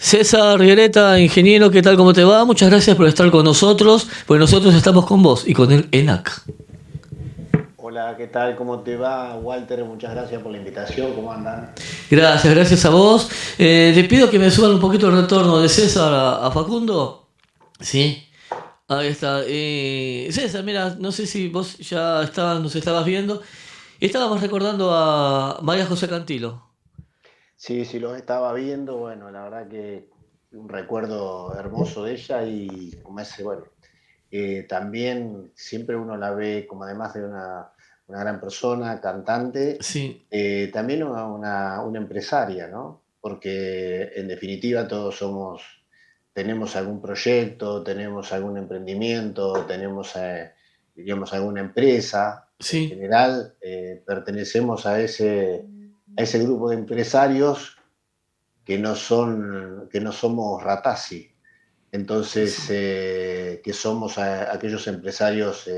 César Rioleta, ingeniero, ¿qué tal? ¿Cómo te va? Muchas gracias por estar con nosotros, pues nosotros estamos con vos y con el ENAC. Hola, ¿qué tal? ¿Cómo te va, Walter? Muchas gracias por la invitación. ¿Cómo andan? Gracias, gracias a vos. Te pido que me suban un poquito el retorno de César a Facundo. Sí, ahí está. César, mira, no sé si vos ya nos estabas viendo. Estábamos recordando a María José Cantilo. Sí, sí, los estaba viendo. Bueno, la verdad que un recuerdo hermoso de ella y como ese, bueno, también siempre uno la ve como además de una gran persona, cantante, Sí, también una empresaria, ¿no? Porque en definitiva todos tenemos algún proyecto, tenemos algún emprendimiento, tenemos, diríamos, alguna empresa. En sí, general, pertenecemos a ese grupo de empresarios que no somos Ratazzi. Entonces, sí, que somos aquellos empresarios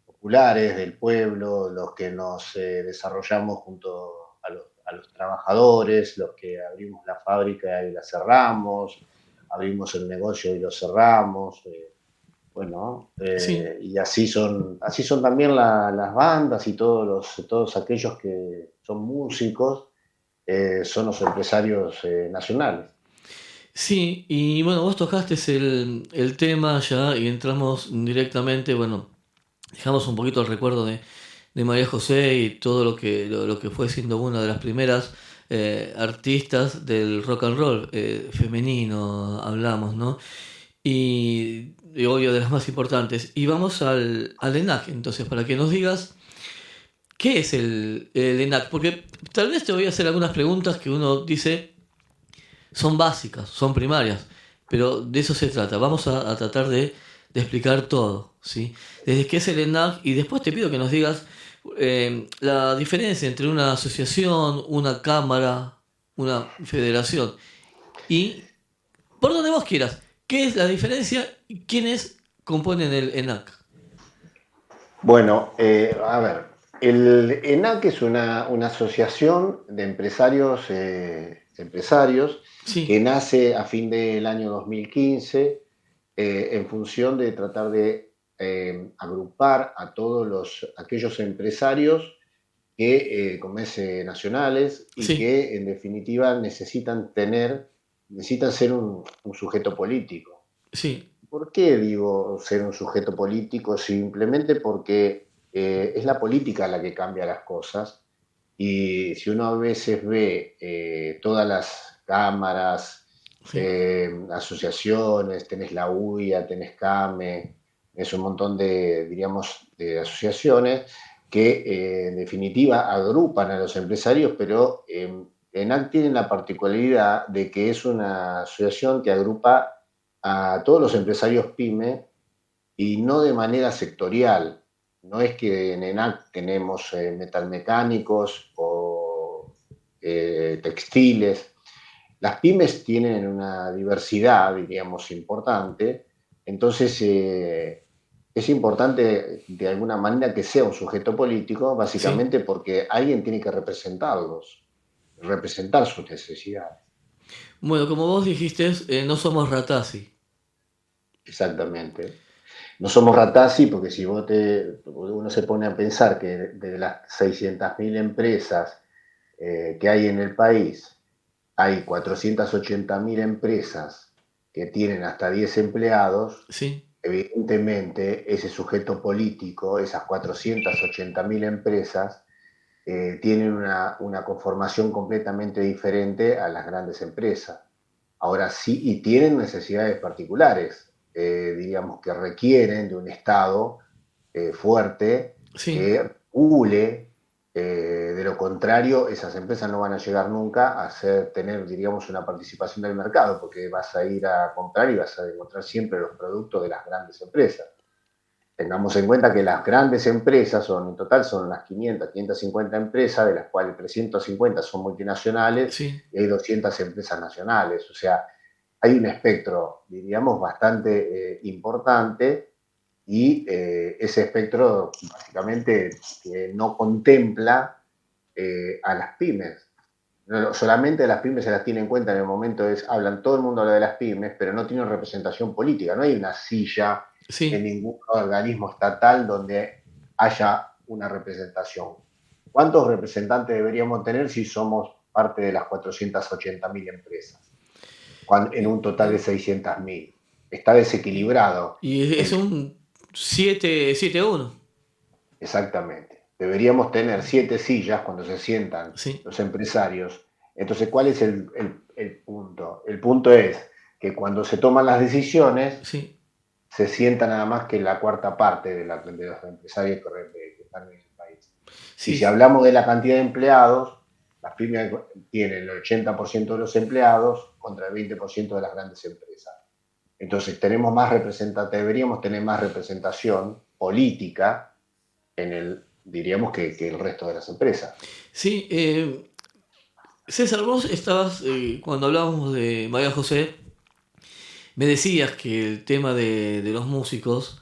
populares del pueblo, los que nos desarrollamos junto a los trabajadores, los que abrimos la fábrica y la cerramos, abrimos el negocio y lo cerramos. Bueno, sí. y así son también las bandas y todos aquellos que son músicos, son los empresarios nacionales. Sí, y bueno, vos tocaste el tema ya y entramos directamente, bueno, dejamos un poquito el recuerdo de María José y todo lo que fue siendo una de las primeras artistas del rock and roll femenino, hablamos, ¿no? Y obvio de las más importantes. Y vamos al ENAC, entonces, para que nos digas qué es el ENAC, porque tal vez te voy a hacer algunas preguntas que uno dice son básicas, son primarias, pero de eso se trata. Vamos a tratar de explicar todo, ¿sí? Desde qué es el ENAC y después te pido que nos digas la diferencia entre una asociación, una cámara, una federación y por donde vos quieras. ¿Qué es la diferencia y quiénes componen el ENAC? Bueno, a ver, el ENAC es una asociación de empresarios que Sí, nace a fin del año 2015, en función de tratar de agrupar a aquellos empresarios que, como es, nacionales, y sí, que en definitiva necesitan ser un sujeto político. sí, ¿Por qué digo ser un sujeto político? Simplemente porque es la política la que cambia las cosas, y si uno a veces ve todas las cámaras, sí, asociaciones, tenés la UIA, tenés CAME, es un montón de, diríamos, de asociaciones que en definitiva agrupan a los empresarios, pero ENAC tiene la particularidad de que es una asociación que agrupa a todos los empresarios pyme, y no de manera sectorial. No es que en ENAC tenemos metalmecánicos o textiles. Las pymes tienen una diversidad, diríamos, importante. Entonces, es importante de alguna manera que sea un sujeto político, sí. básicamente porque alguien tiene que representarlos, representar sus necesidades. Bueno, como vos dijiste, no somos Ratazzi. Exactamente. No somos Ratazzi porque si uno se pone a pensar que de las 600.000 empresas que hay en el país, hay 480.000 empresas que tienen hasta 10 empleados. Sí, Evidentemente ese sujeto político, esas 480.000 empresas, tienen una conformación completamente diferente a las grandes empresas. Ahora sí, y tienen necesidades particulares, diríamos, que requieren de un Estado fuerte sí. que regule. De lo contrario, esas empresas no van a llegar nunca a tener, diríamos, una participación del mercado, porque vas a ir a comprar y vas a encontrar siempre los productos de las grandes empresas. Tengamos en cuenta que las grandes empresas en total son las 550 empresas, de las cuales 350 son multinacionales Sí, y hay 200 empresas nacionales. O sea, hay un espectro, diríamos, bastante importante, y ese espectro básicamente no contempla a las pymes. solamente las pymes se las tiene en cuenta en el momento, todo el mundo habla de las pymes, pero no tienen representación política, no hay una silla en Sí, ningún organismo estatal donde haya una representación. ¿Cuántos representantes deberíamos tener si somos parte de las 480.000 empresas? En un total de eh, 600.000. Está y, desequilibrado. y es El, un 7-1. exactamente. Deberíamos tener 7 sillas cuando se sientan Sí, los empresarios. Entonces, ¿cuál es el punto? El punto es que cuando se toman las decisiones, sí, se sienta nada más que la cuarta parte de los empresarios que están en el país. Y si sí, hablamos de la cantidad de empleados, las pymes tienen el 80% de los empleados contra el 20% de las grandes empresas. Entonces deberíamos tener más representación política diríamos que el resto de las empresas. sí. César, vos estabas, cuando hablábamos de María José, me decías que el tema de los músicos,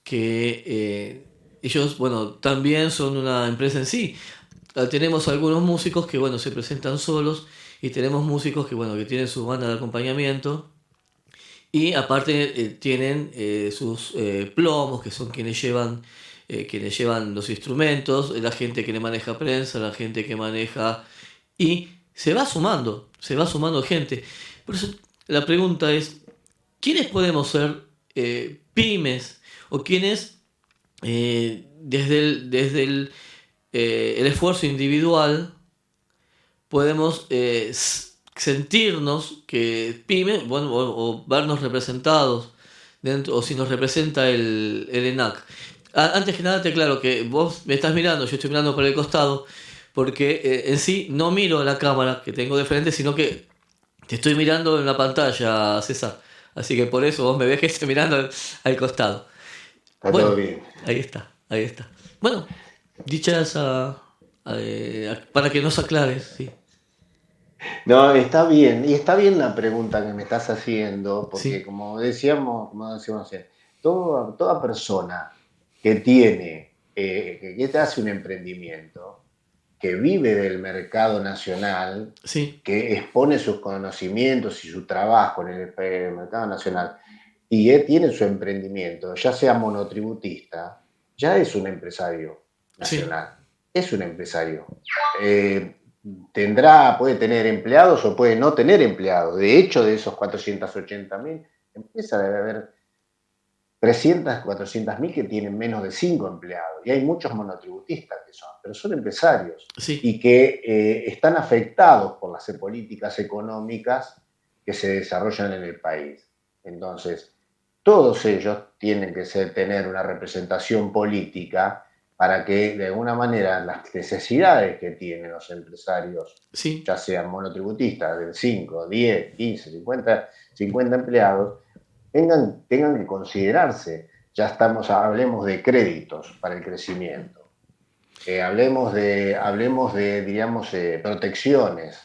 que ellos, bueno, también son una empresa en sí. Tenemos algunos músicos que, bueno, se presentan solos y tenemos músicos que, bueno, que tienen su banda de acompañamiento y aparte tienen sus plomos, que son quienes llevan los instrumentos, la gente que le maneja prensa, la gente que maneja... Y se va sumando gente. Por eso la pregunta es, ¿quiénes podemos ser pymes o quiénes el esfuerzo individual podemos sentirnos que pyme, bueno, o vernos representados dentro, o si nos representa el ENAC? Antes que nada te aclaro que vos me estás mirando, yo estoy mirando por el costado, porque en sí no miro a la cámara que tengo de frente, sino que te estoy mirando en la pantalla, César. Así que por eso vos me ves que estoy mirando al costado. Está todo Bueno, bien. ahí está, ahí está. Bueno, dicha esa, para que nos aclares, sí. No, está bien. Y está bien la pregunta que me estás haciendo, porque Sí, como decíamos ayer, toda persona que que te hace un emprendimiento, que vive del mercado nacional, sí, que expone sus conocimientos y su trabajo en el mercado nacional, y él tiene su emprendimiento, ya sea monotributista, ya es un empresario sí, nacional, es un empresario. Eh, puede tener empleados o puede no tener empleados. De hecho, de esos 480.000 empresas debe haber 300, 400.000 que tienen menos de 5 empleados. Y hay muchos monotributistas pero son empresarios sí, y que están afectados por las políticas económicas que se desarrollan en el país. Entonces, todos ellos tienen que tener una representación política para que de alguna manera las necesidades que tienen los empresarios, sí, ya sean monotributistas de 5, 10, 15, 50 empleados, tengan que considerarse. Hablemos de créditos para el crecimiento, hablemos de digamos, protecciones,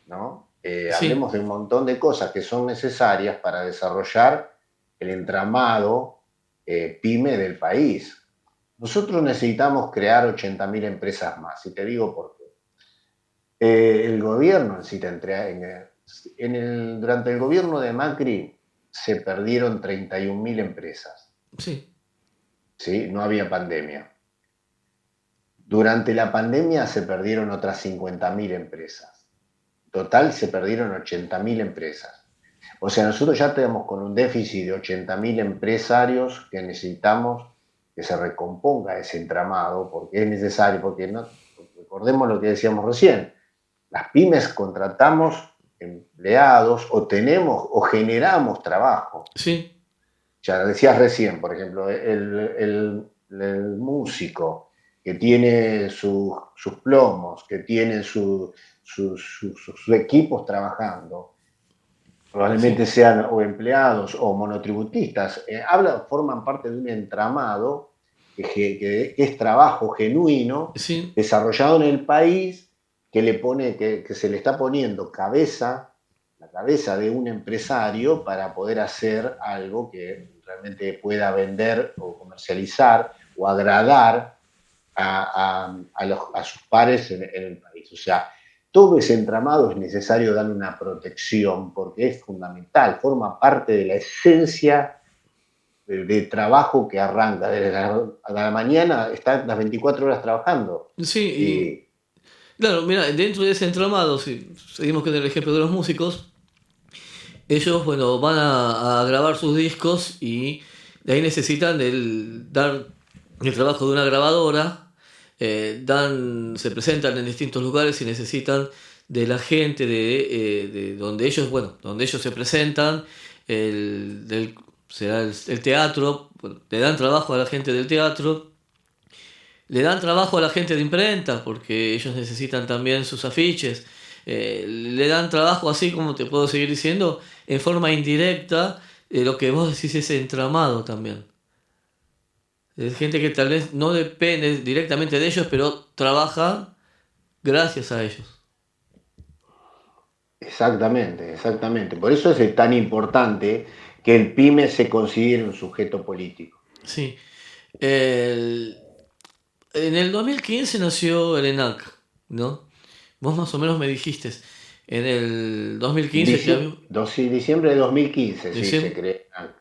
¿no? sí, Hablemos de un montón de cosas que son necesarias para desarrollar el entramado pyme del país. Nosotros necesitamos crear 80.000 empresas más, y te digo por qué. El gobierno necesita durante el gobierno de Macri se perdieron 31.000 empresas, sí, ¿sí? No había pandemia. Durante la pandemia se perdieron otras 50.000 empresas. Total se perdieron 80.000 empresas. O sea, nosotros ya tenemos con un déficit de 80.000 empresarios que necesitamos que se recomponga ese entramado, porque es necesario, recordemos lo que decíamos recién, las pymes contratamos empleados o generamos trabajo. sí, Ya decías recién, por ejemplo, el músico que tiene sus plomos, que tiene sus equipos trabajando, probablemente sí, sean o empleados o monotributistas, forman parte de un entramado que es trabajo genuino, sí, desarrollado en el país, que se le está poniendo la cabeza de un empresario para poder hacer algo que realmente pueda vender o comercializar o agradar a sus pares en el país. O sea, todo ese entramado es necesario darle una protección porque es fundamental, forma parte de la esencia de trabajo que arranca desde la mañana, está las 24 horas trabajando. Sí, y Y claro, mira, dentro de ese entramado, si seguimos con el ejemplo de los músicos, ellos, bueno, van a grabar sus discos y de ahí necesitan dar el trabajo de una grabadora, se presentan en distintos lugares y necesitan de la gente de donde ellos, bueno, donde ellos se presentan, será el teatro, bueno, le dan trabajo a la gente del teatro, le dan trabajo a la gente de imprenta porque ellos necesitan también sus afiches. Le dan trabajo, así como te puedo seguir diciendo, en forma indirecta, lo que vos decís es entramado también. Es gente que tal vez no depende directamente de ellos, pero trabaja gracias a ellos. exactamente, exactamente. Por eso es tan importante que el pyme se considere un sujeto político. Sí. El- en el 2015 nació el ENAC, ¿no? Vos más o menos me dijiste, en el 2015 que había... Diciembre de 2015, sí, se Diciem- creó.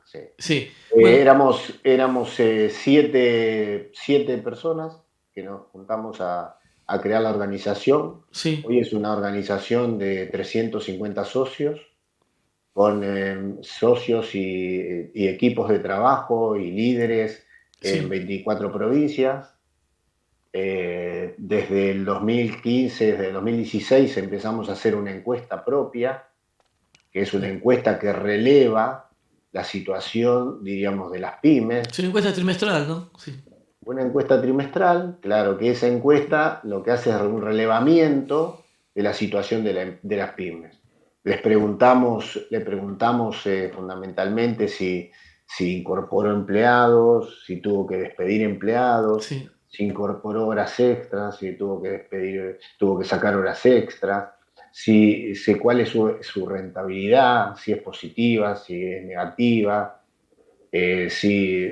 Sí. Sí, bueno, Éramos siete personas que nos juntamos a crear la organización. sí, Hoy es una organización de 350 socios, con socios y equipos de trabajo y líderes en sí, 24 provincias. Desde el 2015, desde el 2016 empezamos a hacer una encuesta propia, que es una sí. encuesta que releva la situación, diríamos, de las pymes. Es una encuesta trimestral, ¿no? Sí, Una encuesta trimestral, claro que esa encuesta lo que hace es un relevamiento de la situación de las pymes. Le preguntamos fundamentalmente si incorporó empleados, si tuvo que despedir empleados, sí, si incorporó horas extras, si tuvo que sacar horas extras, cuál es su rentabilidad, si es positiva, si es negativa, si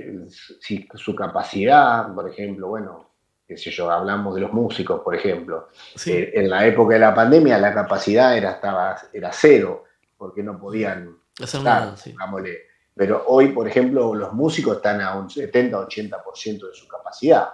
su capacidad, por ejemplo, bueno, qué sé yo, hablamos de los músicos, por ejemplo. sí, En la época de la pandemia la capacidad era cero, porque no podían hacer tocar, nada, sí. pongámosle. Pero hoy, por ejemplo, los músicos están a un 70-80% de su capacidad,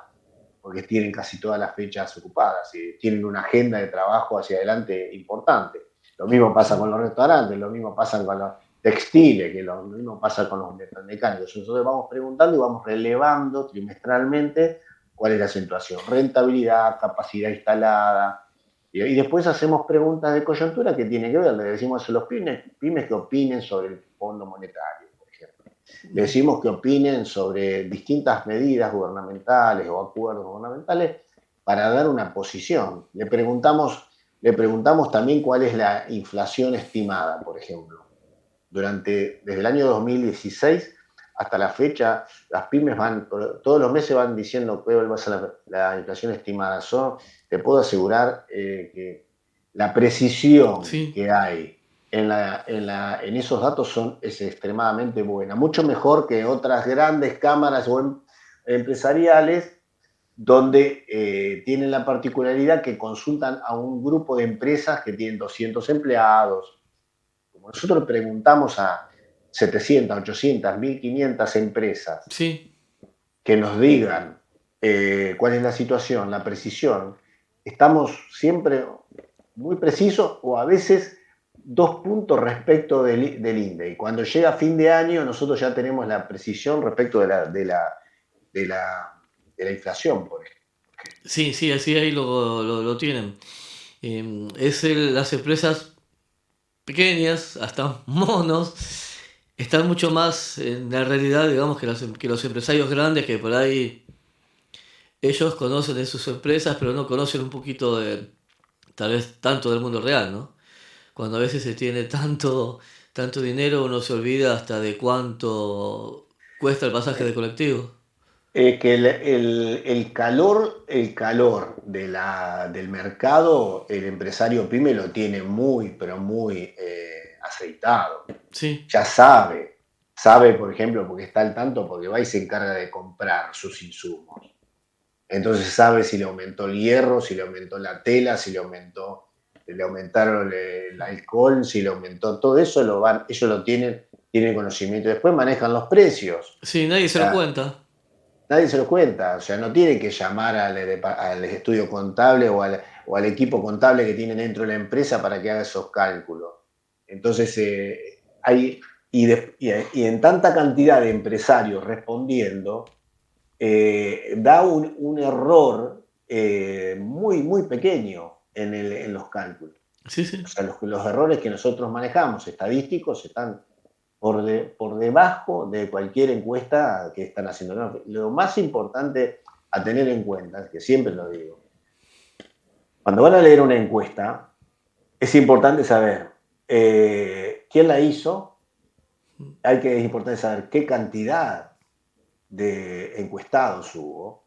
porque tienen casi todas las fechas ocupadas y tienen una agenda de trabajo hacia adelante importante. Lo mismo pasa Sí, con los restaurantes, lo mismo pasa con los textiles, que lo mismo pasa con los mecánicos. Entonces vamos preguntando y vamos relevando trimestralmente cuál es la situación, rentabilidad, capacidad instalada. Y después hacemos preguntas de coyuntura que tienen que ver, le decimos a los pymes que opinen sobre el Fondo Monetario, por ejemplo. Le decimos que opinen sobre distintas medidas gubernamentales o acuerdos gubernamentales para dar una posición. Le preguntamos también cuál es la inflación estimada, por ejemplo. Desde el año 2016 hasta la fecha, las pymes todos los meses van diciendo cuál va a ser la inflación estimada. Te puedo asegurar que la precisión sí, que hay en esos datos es extremadamente buena, mucho mejor que otras grandes cámaras empresariales donde tienen la particularidad que consultan a un grupo de empresas que tienen 200 empleados. Como nosotros preguntamos a 700, 800, 1500 empresas sí, que nos digan cuál es la situación, la precisión, estamos siempre muy precisos o a veces 2 puntos respecto del INDE. Y cuando llega fin de año, nosotros ya tenemos la precisión respecto de la, de la inflación, por ejemplo. sí, sí, así ahí lo tienen. Las empresas pequeñas, hasta monos, están mucho más en la realidad, digamos, que los empresarios grandes que por ahí ellos conocen de sus empresas, pero no conocen un poquito de, tal vez tanto del mundo real, ¿no? Cuando a veces se tiene tanto dinero, uno se olvida hasta de cuánto cuesta el pasaje de colectivo. Que el calor del mercado, el empresario pyme lo tiene muy, pero muy aceitado. Sí, Ya sabe, por ejemplo, porque está al tanto, porque va y se encarga de comprar sus insumos. Entonces sabe si le aumentó el hierro, si le aumentó la tela, si le aumentó. le aumentaron el alcohol, si le aumentó todo eso, ellos lo tienen conocimiento. Después manejan los precios. Sí, nadie O se lo sea, cuenta. nadie se lo cuenta, o sea, no tiene que llamar al estudio contable o al equipo contable que tiene dentro de la empresa para que haga esos cálculos. Entonces, y en tanta cantidad de empresarios respondiendo, da un error muy, muy pequeño en los cálculos. Sí, O sí. sea, los errores que nosotros manejamos, estadísticos, están por debajo de cualquier encuesta que están haciendo. ¿No? Lo más importante a tener en cuenta, que siempre lo digo, cuando van a leer una encuesta, es importante saber quién la hizo, es importante saber qué cantidad de encuestados hubo,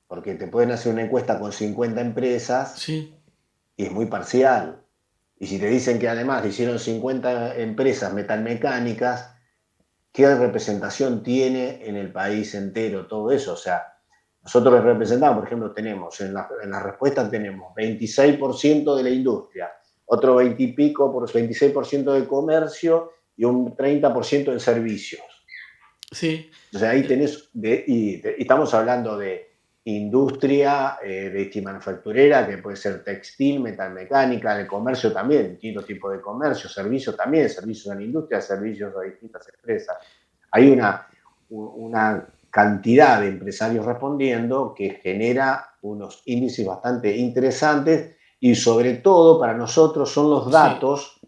porque te pueden hacer una encuesta con 50 empresas Sí, y es muy parcial. Y si te dicen que además hicieron 50 empresas metalmecánicas, qué representación tiene en el país entero todo eso. O sea, nosotros representamos, por ejemplo, tenemos en las respuestas tenemos 26% de la industria, otro 20 y pico, 26% de comercio y un 30% en servicios. sí. O sea, ahí Eh, tenés, y estamos hablando de industria manufacturera, que puede ser textil, metalmecánica, de comercio también, distintos tipos de comercio, servicios también, servicios a la industria, servicios a distintas empresas. Hay una cantidad de empresarios respondiendo que genera unos índices bastante interesantes y sobre todo para nosotros son los sí, datos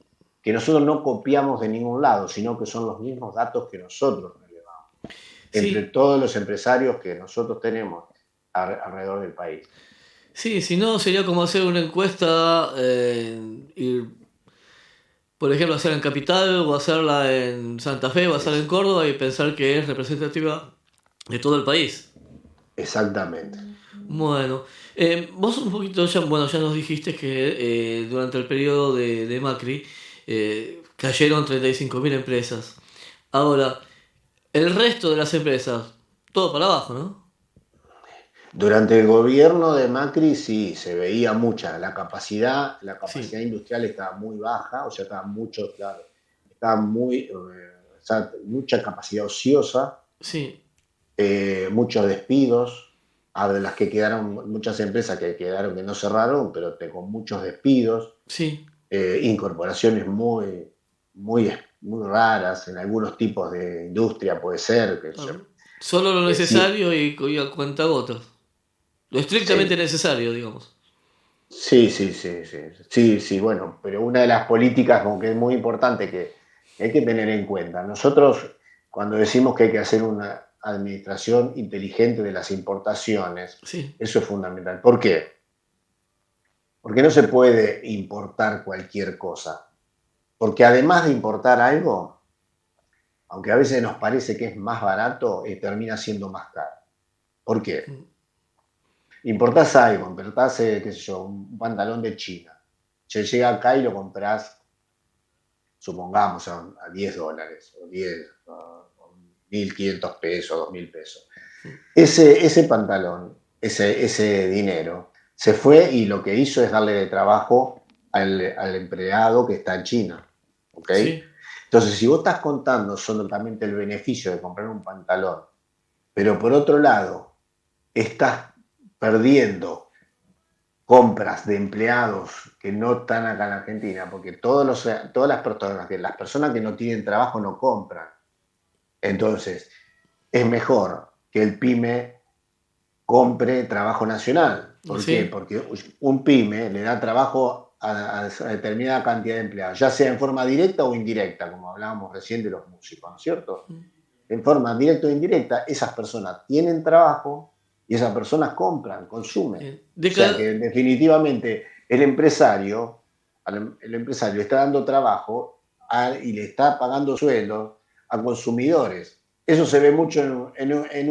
que nosotros no copiamos de ningún lado, sino que son los mismos datos que nosotros relevamos entre sí. todos los empresarios que nosotros tenemos alrededor del país. Sí, si no sería como hacer una encuesta, ir, por ejemplo, hacerla en Capital o hacerla en Santa Fe o hacerla en Es, Córdoba y pensar que es representativa de todo el país. exactamente. Bueno, vos un poquito ya, bueno, ya nos dijiste que durante el periodo de Macri cayeron 35.000 empresas. Ahora, el resto de las empresas, todo para abajo, ¿no? Durante el gobierno de Macri sí, se veía mucha. La Sí, capacidad industrial estaba muy baja, o sea, claro, estaba o sea, mucha capacidad ociosa, sí, muchos despidos, de las que quedaron, muchas empresas que quedaron que no cerraron, pero con muchos despidos, sí. incorporaciones muy, muy raras en algunos tipos de industria, puede ser, Claro. Solo lo sí, necesario y a cuentagotas. Lo estrictamente sí, necesario, digamos. sí, bueno, pero una de las políticas como que es muy importante que hay que tener en cuenta. Nosotros, cuando decimos que hay que hacer una administración inteligente de las importaciones, Sí, eso es fundamental. ¿Por qué? Porque no se puede importar cualquier cosa. Porque además de importar algo, aunque a veces nos parece que es más barato, termina siendo más caro. ¿Por qué? mm, Importás algo, importás, qué sé yo, un pantalón de China. Se llega acá y lo comprás, supongamos, a $10, o 10, o 1.500 pesos, 2.000 pesos. mm, Ese pantalón, ese dinero, se fue y lo que hizo es darle de trabajo al empleado que está en China. ¿Ok? sí, Entonces, si vos estás contando solamente el beneficio de comprar un pantalón, pero por otro lado estás perdiendo compras de empleados que no están acá en Argentina, porque todas las personas que no tienen trabajo no compran. Entonces, es mejor que el pyme compre trabajo nacional. ¿Por qué? sí, Porque un pyme le da trabajo a determinada cantidad de empleados, ya sea en forma directa o indirecta, como hablábamos recién de los músicos, ¿no es cierto? mm, En forma directa o indirecta, esas personas tienen trabajo y esas personas compran, consumen. O de sea cada, que definitivamente el empresario está dando trabajo y le está pagando sueldos a consumidores. Eso se ve mucho en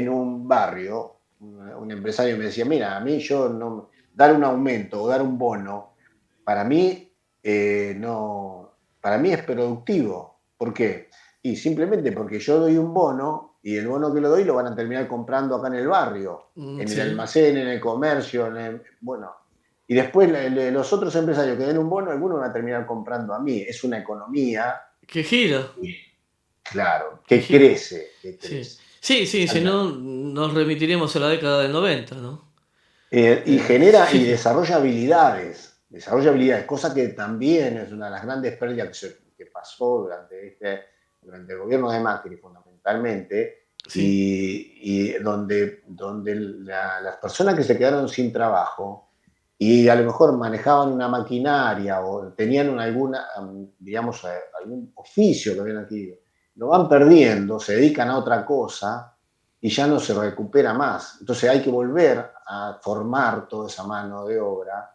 un barrio. Un empresario me decía, mira, a mí yo no, dar un aumento o dar un bono, para mí no, para mí es productivo. ¿Por qué? Y simplemente porque yo doy un bono y el bono que lo doy lo van a terminar comprando acá en el barrio, en el sí, almacén, en el comercio, bueno. y después los otros empresarios que den un bono, algunos van a terminar comprando a mí. Es una economía, Que gira, claro, que que gira. crece, que Sí, crece. sí, sí, si Exactamente. no nos remitiremos a la década del 90, ¿no? Y genera y Sí, desarrolla habilidades, cosa que también es una de las grandes pérdidas que pasó durante el gobierno de Macri fundamentalmente, sí, y donde las personas que se quedaron sin trabajo y a lo mejor manejaban una maquinaria o tenían alguna, digamos, algún oficio que habían adquirido, lo van perdiendo, se dedican a otra cosa y ya no se recupera más. Entonces hay que volver a formar toda esa mano de obra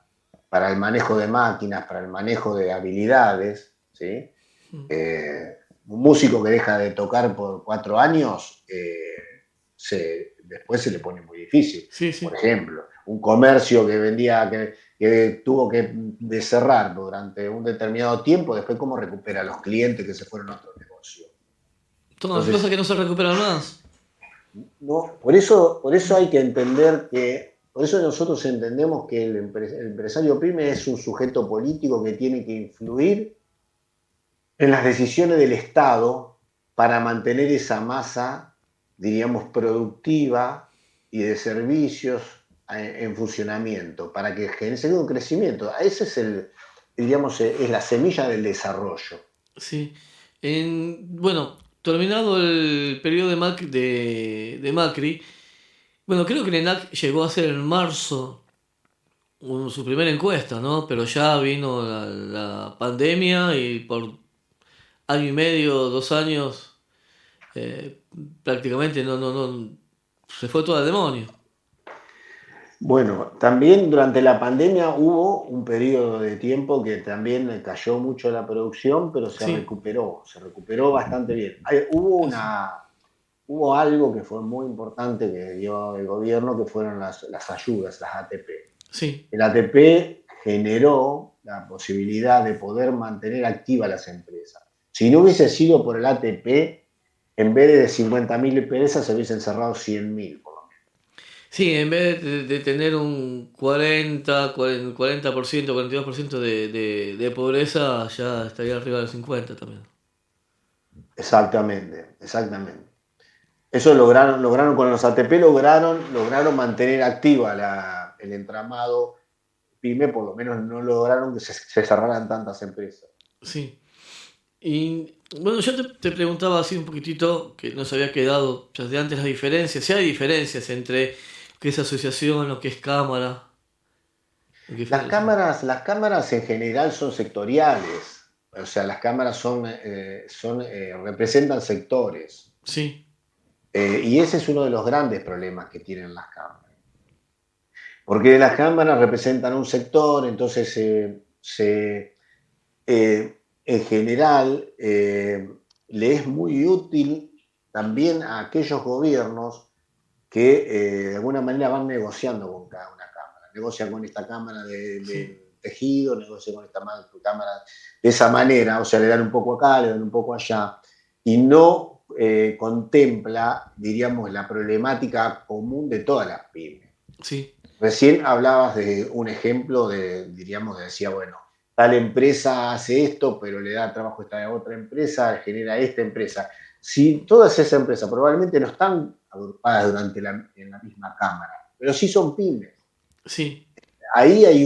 para el manejo de máquinas, para el manejo de habilidades, ¿sí? Un músico que deja de tocar por 4 años, después se le pone muy difícil. sí, Por sí. ejemplo, un comercio que tuvo que de cerrar durante un determinado tiempo, después cómo recupera a los clientes que se fueron a otro negocio. Todas cosas Entonces, que no se recuperan más. no, por eso hay que entender por eso nosotros entendemos que el empresario pyme es un sujeto político que tiene que influir en las decisiones del Estado para mantener esa masa, diríamos, productiva y de servicios en funcionamiento, para que genere un crecimiento. Ese es diríamos, es la semilla del desarrollo. Sí. Bueno, terminado el periodo de Macri, bueno, creo que el ENAC llegó a hacer en marzo su primera encuesta, ¿no? Pero ya vino la pandemia y por año y medio, 2 años, eh, prácticamente no, se fue todo al demonio. Bueno, también durante la pandemia hubo un periodo de tiempo que también cayó mucho la producción, pero Sí, se recuperó bastante bien. sí, Hubo algo que fue muy importante que dio el gobierno, que fueron las ayudas, las ATP. sí. El ATP generó la posibilidad de poder mantener activas las empresas. Si no hubiese sido por el ATP, en vez de 50.000 empresas se hubiesen cerrado 100.000, por lo menos. Sí, en vez de tener un 40%, 42% de pobreza, ya estaría arriba del 50 también. Exactamente, exactamente. Eso lograron con los ATP, lograron mantener activa el entramado pyme, por lo menos no lograron que se cerraran tantas empresas. Sí. Y bueno, yo te preguntaba así un poquitito, que nos había quedado ya de antes las diferencias, si hay diferencias entre qué es asociación o qué es cámara. Las cámaras en general son sectoriales, o sea, las cámaras representan sectores, Sí, y ese es uno de los grandes problemas que tienen las cámaras, porque las cámaras representan un sector, entonces en general le es muy útil también a aquellos gobiernos que de alguna manera van negociando con cada una cámara. Negocian con esta cámara sí, de tejido, negocian con esta cámara de esa manera, o sea, le dan un poco acá, le dan un poco allá, y no contempla, diríamos, la problemática común de todas las pymes. sí, Recién hablabas de un ejemplo diríamos, decía, bueno, tal empresa hace esto, pero le da trabajo a esta otra empresa, genera esta empresa. Si todas esas empresas probablemente no están agrupadas en la misma cámara, pero sí son pymes. sí, Ahí hay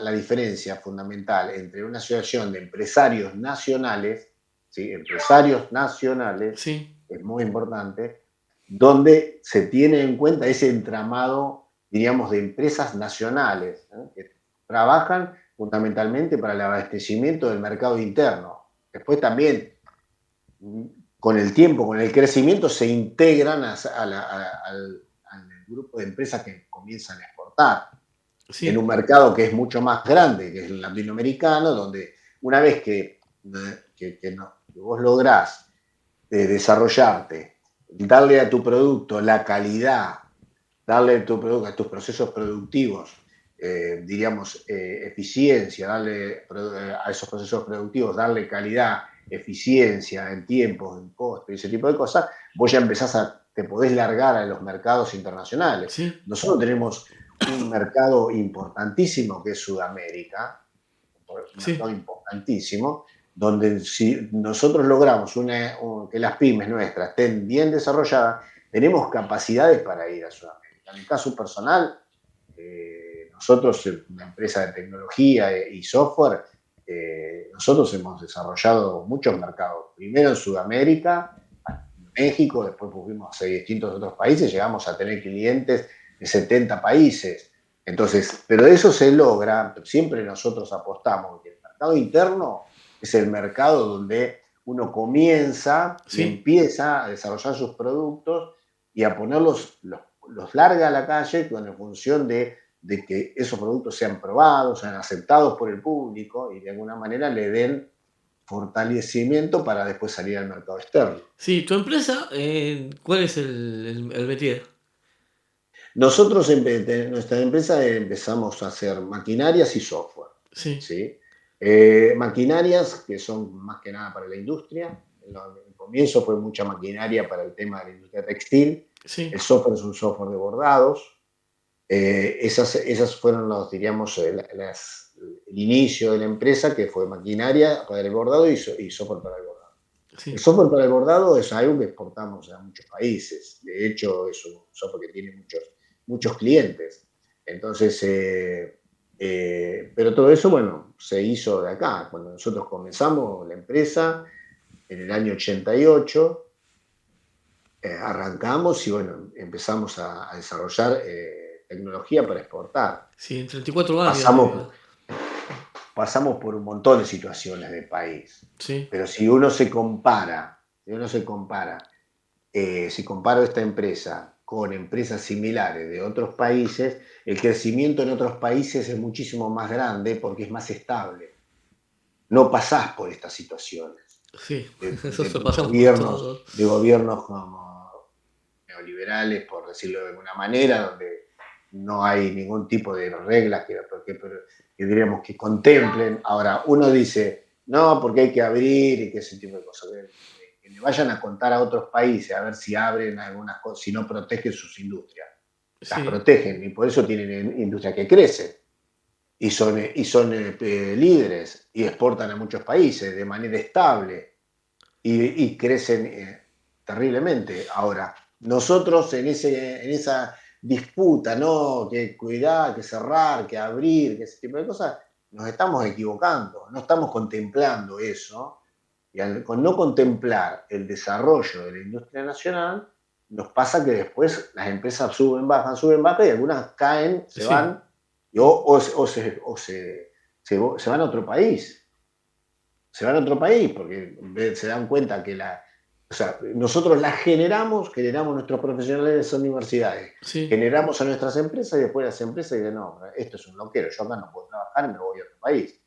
la diferencia fundamental entre una asociación de empresarios nacionales, ¿sí? Empresarios nacionales, sí, es muy importante, donde se tiene en cuenta ese entramado, diríamos, de empresas nacionales, ¿eh? Que trabajan fundamentalmente para el abastecimiento del mercado interno. Después también, con el tiempo, con el crecimiento, se integran al grupo de empresas que comienzan a exportar en un sí, mercado que es mucho más grande, que es el latinoamericano, donde una vez que vos lográs desarrollarte, darle a tu producto la calidad, darle a tus procesos productivos, diríamos, eficiencia, a esos procesos productivos, darle calidad, eficiencia en tiempos, en costo y ese tipo de cosas, vos ya te podés largar a los mercados internacionales. sí, Nosotros tenemos un mercado importantísimo que es Sudamérica, un Sí, mercado importantísimo, donde si nosotros logramos que las pymes nuestras estén bien desarrolladas, tenemos capacidades para ir a Sudamérica. En el caso personal, nosotros, una empresa de tecnología y software, nosotros hemos desarrollado muchos mercados. Primero en Sudamérica, México, después fuimos a distintos otros países, llegamos a tener clientes de 70 países. Entonces, pero eso se logra, siempre nosotros apostamos que el mercado interno es el mercado donde uno comienza y sí. empieza a desarrollar sus productos y a ponerlos, los larga a la calle en función de que esos productos sean probados, sean aceptados por el público y de alguna manera le den fortalecimiento para después salir al mercado externo. Sí, tu empresa, ¿cuál es el métier? Nosotros en nuestra empresa empezamos a hacer maquinarias y software, Sí, ¿sí? Maquinarias que son más que nada para la industria. En el comienzo fue mucha maquinaria para el tema de la industria textil. El sí, software es un software de bordados. Esas fueron los, diríamos, el inicio de la empresa, que fue maquinaria para el bordado y software para el bordado. El sí, software para el bordado es algo que exportamos a muchos países. De hecho, es un software que tiene muchos clientes. Entonces, pero todo eso, bueno, se hizo de acá. Cuando nosotros comenzamos la empresa, en el año 88, arrancamos y bueno, empezamos a desarrollar tecnología para exportar. sí, en 34 años de Pasamos, vida. pasamos por un montón de situaciones del país. Sí, Pero si comparo esta empresa con empresas similares de otros países, el crecimiento en otros países es muchísimo más grande porque es más estable. No pasás por estas situaciones sí, eso de se pasamos por gobiernos, todos. de gobiernos como neoliberales, por decirlo de alguna manera, donde no hay ningún tipo de reglas que diríamos que contemplen. Ahora, uno dice, no, porque hay que abrir y que ese tipo de cosas. Que le vayan a contar a otros países a ver si abren algunas cosas, si no protegen sus industrias. Las Sí, protegen y por eso tienen industrias que crecen y son líderes y exportan a muchos países de manera estable y crecen terriblemente. Ahora, nosotros en esa disputa, ¿no? Que cuidar, que cerrar, que abrir, que ese tipo de cosas, nos estamos equivocando, no estamos contemplando eso. Y con no contemplar el desarrollo de la industria nacional, nos pasa que después las empresas suben, bajan y algunas caen, se sí, van o se van a otro país. Se van a otro país porque se dan cuenta que o sea, nosotros generamos nuestros profesionales de esas universidades, sí, generamos a nuestras empresas y después las empresas dicen, no, esto es un loquero, yo acá no puedo trabajar y me voy a otro país.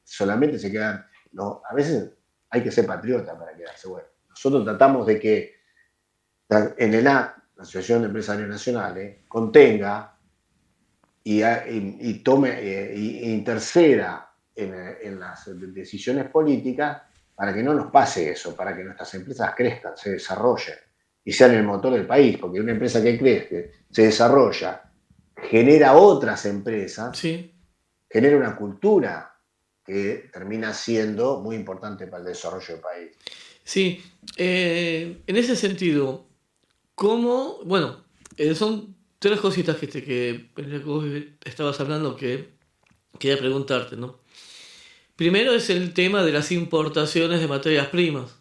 Solamente se quedan, no, a veces hay que ser patriota para quedarse bueno. Nosotros tratamos de que en la Asociación de Empresarios Nacionales, contenga y tome y interceda en las decisiones políticas para que no nos pase eso, para que nuestras empresas crezcan, se desarrollen y sean el motor del país, porque una empresa que crece, se desarrolla, genera otras empresas, sí, genera una cultura que termina siendo muy importante para el desarrollo del país. sí. En ese sentido, ¿cómo? Bueno, son tres cositas que vos estabas hablando que quería preguntarte, ¿no? Primero es el tema de las importaciones de materias primas,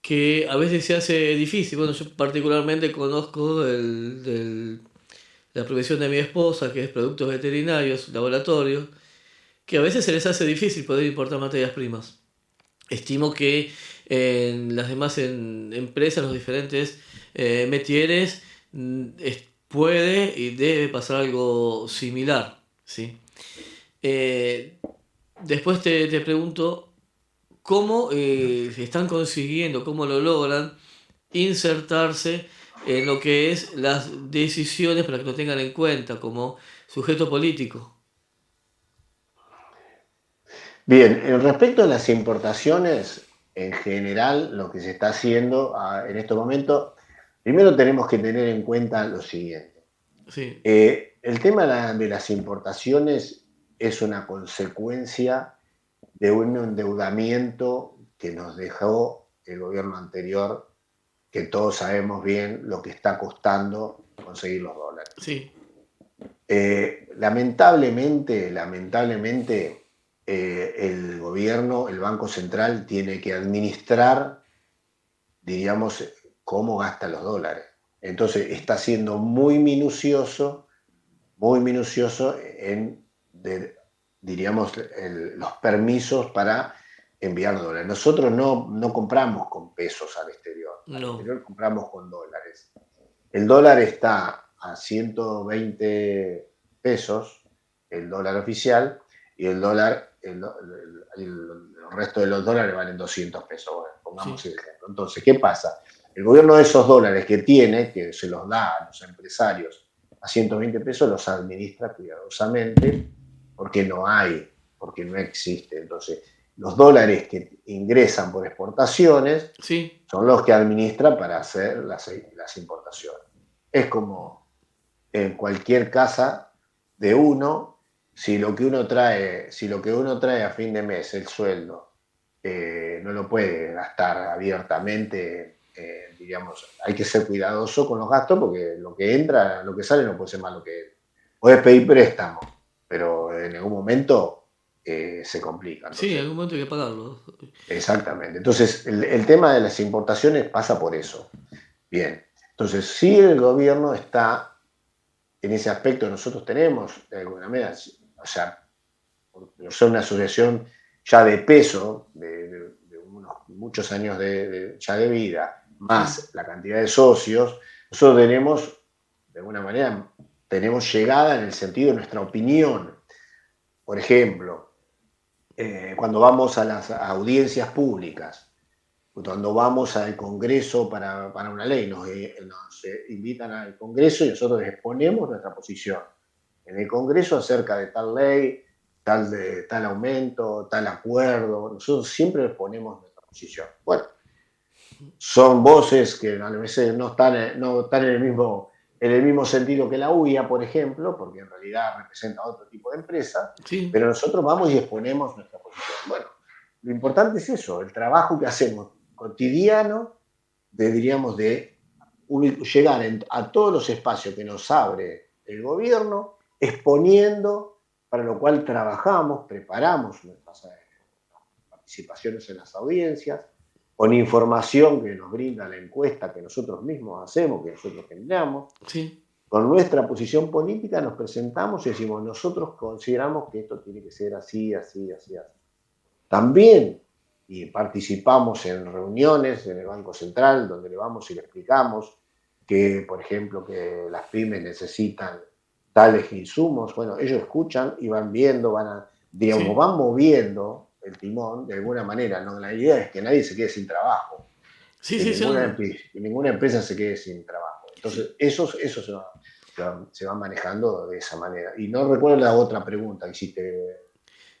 que a veces se hace difícil. Bueno, yo particularmente conozco la profesión de mi esposa, que es productos veterinarios, laboratorios, que a veces se les hace difícil poder importar materias primas. Estimo que en las demás empresas, los diferentes metieres, puede y debe pasar algo similar, ¿sí? Eh, Después te pregunto, ¿cómo están consiguiendo, cómo lo logran insertarse en lo que es las decisiones para que lo tengan en cuenta como sujeto político? Bien, respecto a las importaciones, en general, lo que se está haciendo en estos momentos, primero tenemos que tener en cuenta lo siguiente. Sí, el tema de las importaciones es una consecuencia de un endeudamiento que nos dejó el gobierno anterior, que todos sabemos bien lo que está costando conseguir los dólares. Sí, Lamentablemente, el gobierno, el Banco Central, tiene que administrar, diríamos, cómo gasta los dólares. Entonces está siendo muy minucioso en, diríamos, los permisos para enviar dólares. Nosotros no compramos con pesos al no, exterior compramos con dólares. El dólar está a 120 pesos, el dólar oficial, y el dólar, el resto de los dólares valen 200 pesos. Bueno, pongamos sí, el ejemplo. Entonces, ¿qué pasa? El gobierno de esos dólares que tiene, que se los da a los empresarios a 120 pesos, los administra cuidadosamente porque porque no existe. Entonces, los dólares que ingresan por exportaciones sí, son los que administra para hacer las importaciones. Es como en cualquier casa de uno, si lo que uno trae a fin de mes, el sueldo, no lo puede gastar abiertamente, diríamos, hay que ser cuidadoso con los gastos porque lo que entra, lo que sale no puede ser más lo que entra. Puedes pedir préstamo, pero en algún momento se complica. sí, en Entonces, algún momento hay que pagarlo. exactamente. Entonces, el tema de las importaciones pasa por eso. Bien. Entonces, sí el gobierno está en ese aspecto, nosotros tenemos, de alguna manera, o sea, por ser una asociación ya de peso, de unos muchos años ya de vida, Sí, más la cantidad de socios, nosotros tenemos, de alguna manera, tenemos llegada en el sentido de nuestra opinión. Por ejemplo, cuando vamos a las audiencias públicas, cuando vamos al Congreso para una ley, nos invitan al Congreso y nosotros exponemos nuestra posición en el Congreso acerca de tal ley, tal aumento, tal acuerdo. Nosotros siempre exponemos nuestra posición. Bueno, son voces que a veces no están en el mismo sentido que la UIA, por ejemplo, porque en realidad representa otro tipo de empresa, sí, pero nosotros vamos y exponemos nuestra posición. Bueno, lo importante es eso, el trabajo que hacemos cotidiano, diríamos, de llegar a todos los espacios que nos abre el gobierno, exponiendo, para lo cual trabajamos, preparamos nuestras participaciones en las audiencias, con información que nos brinda la encuesta que nosotros mismos hacemos, que nosotros generamos. sí, Con nuestra posición política nos presentamos y decimos, nosotros consideramos que esto tiene que ser así, así, así, así. También y participamos en reuniones en el Banco Central donde le vamos y le explicamos que, por ejemplo, que las pymes necesitan tales insumos. Bueno, ellos escuchan y van viendo, digamos, sí, van moviendo el timón de alguna manera. ¿No? La idea es que nadie se quede sin trabajo, sí, sí, sí, no, que ninguna empresa se quede sin trabajo. sí. Entonces, eso se va manejando de esa manera. Y no recuerdo la otra pregunta que hiciste.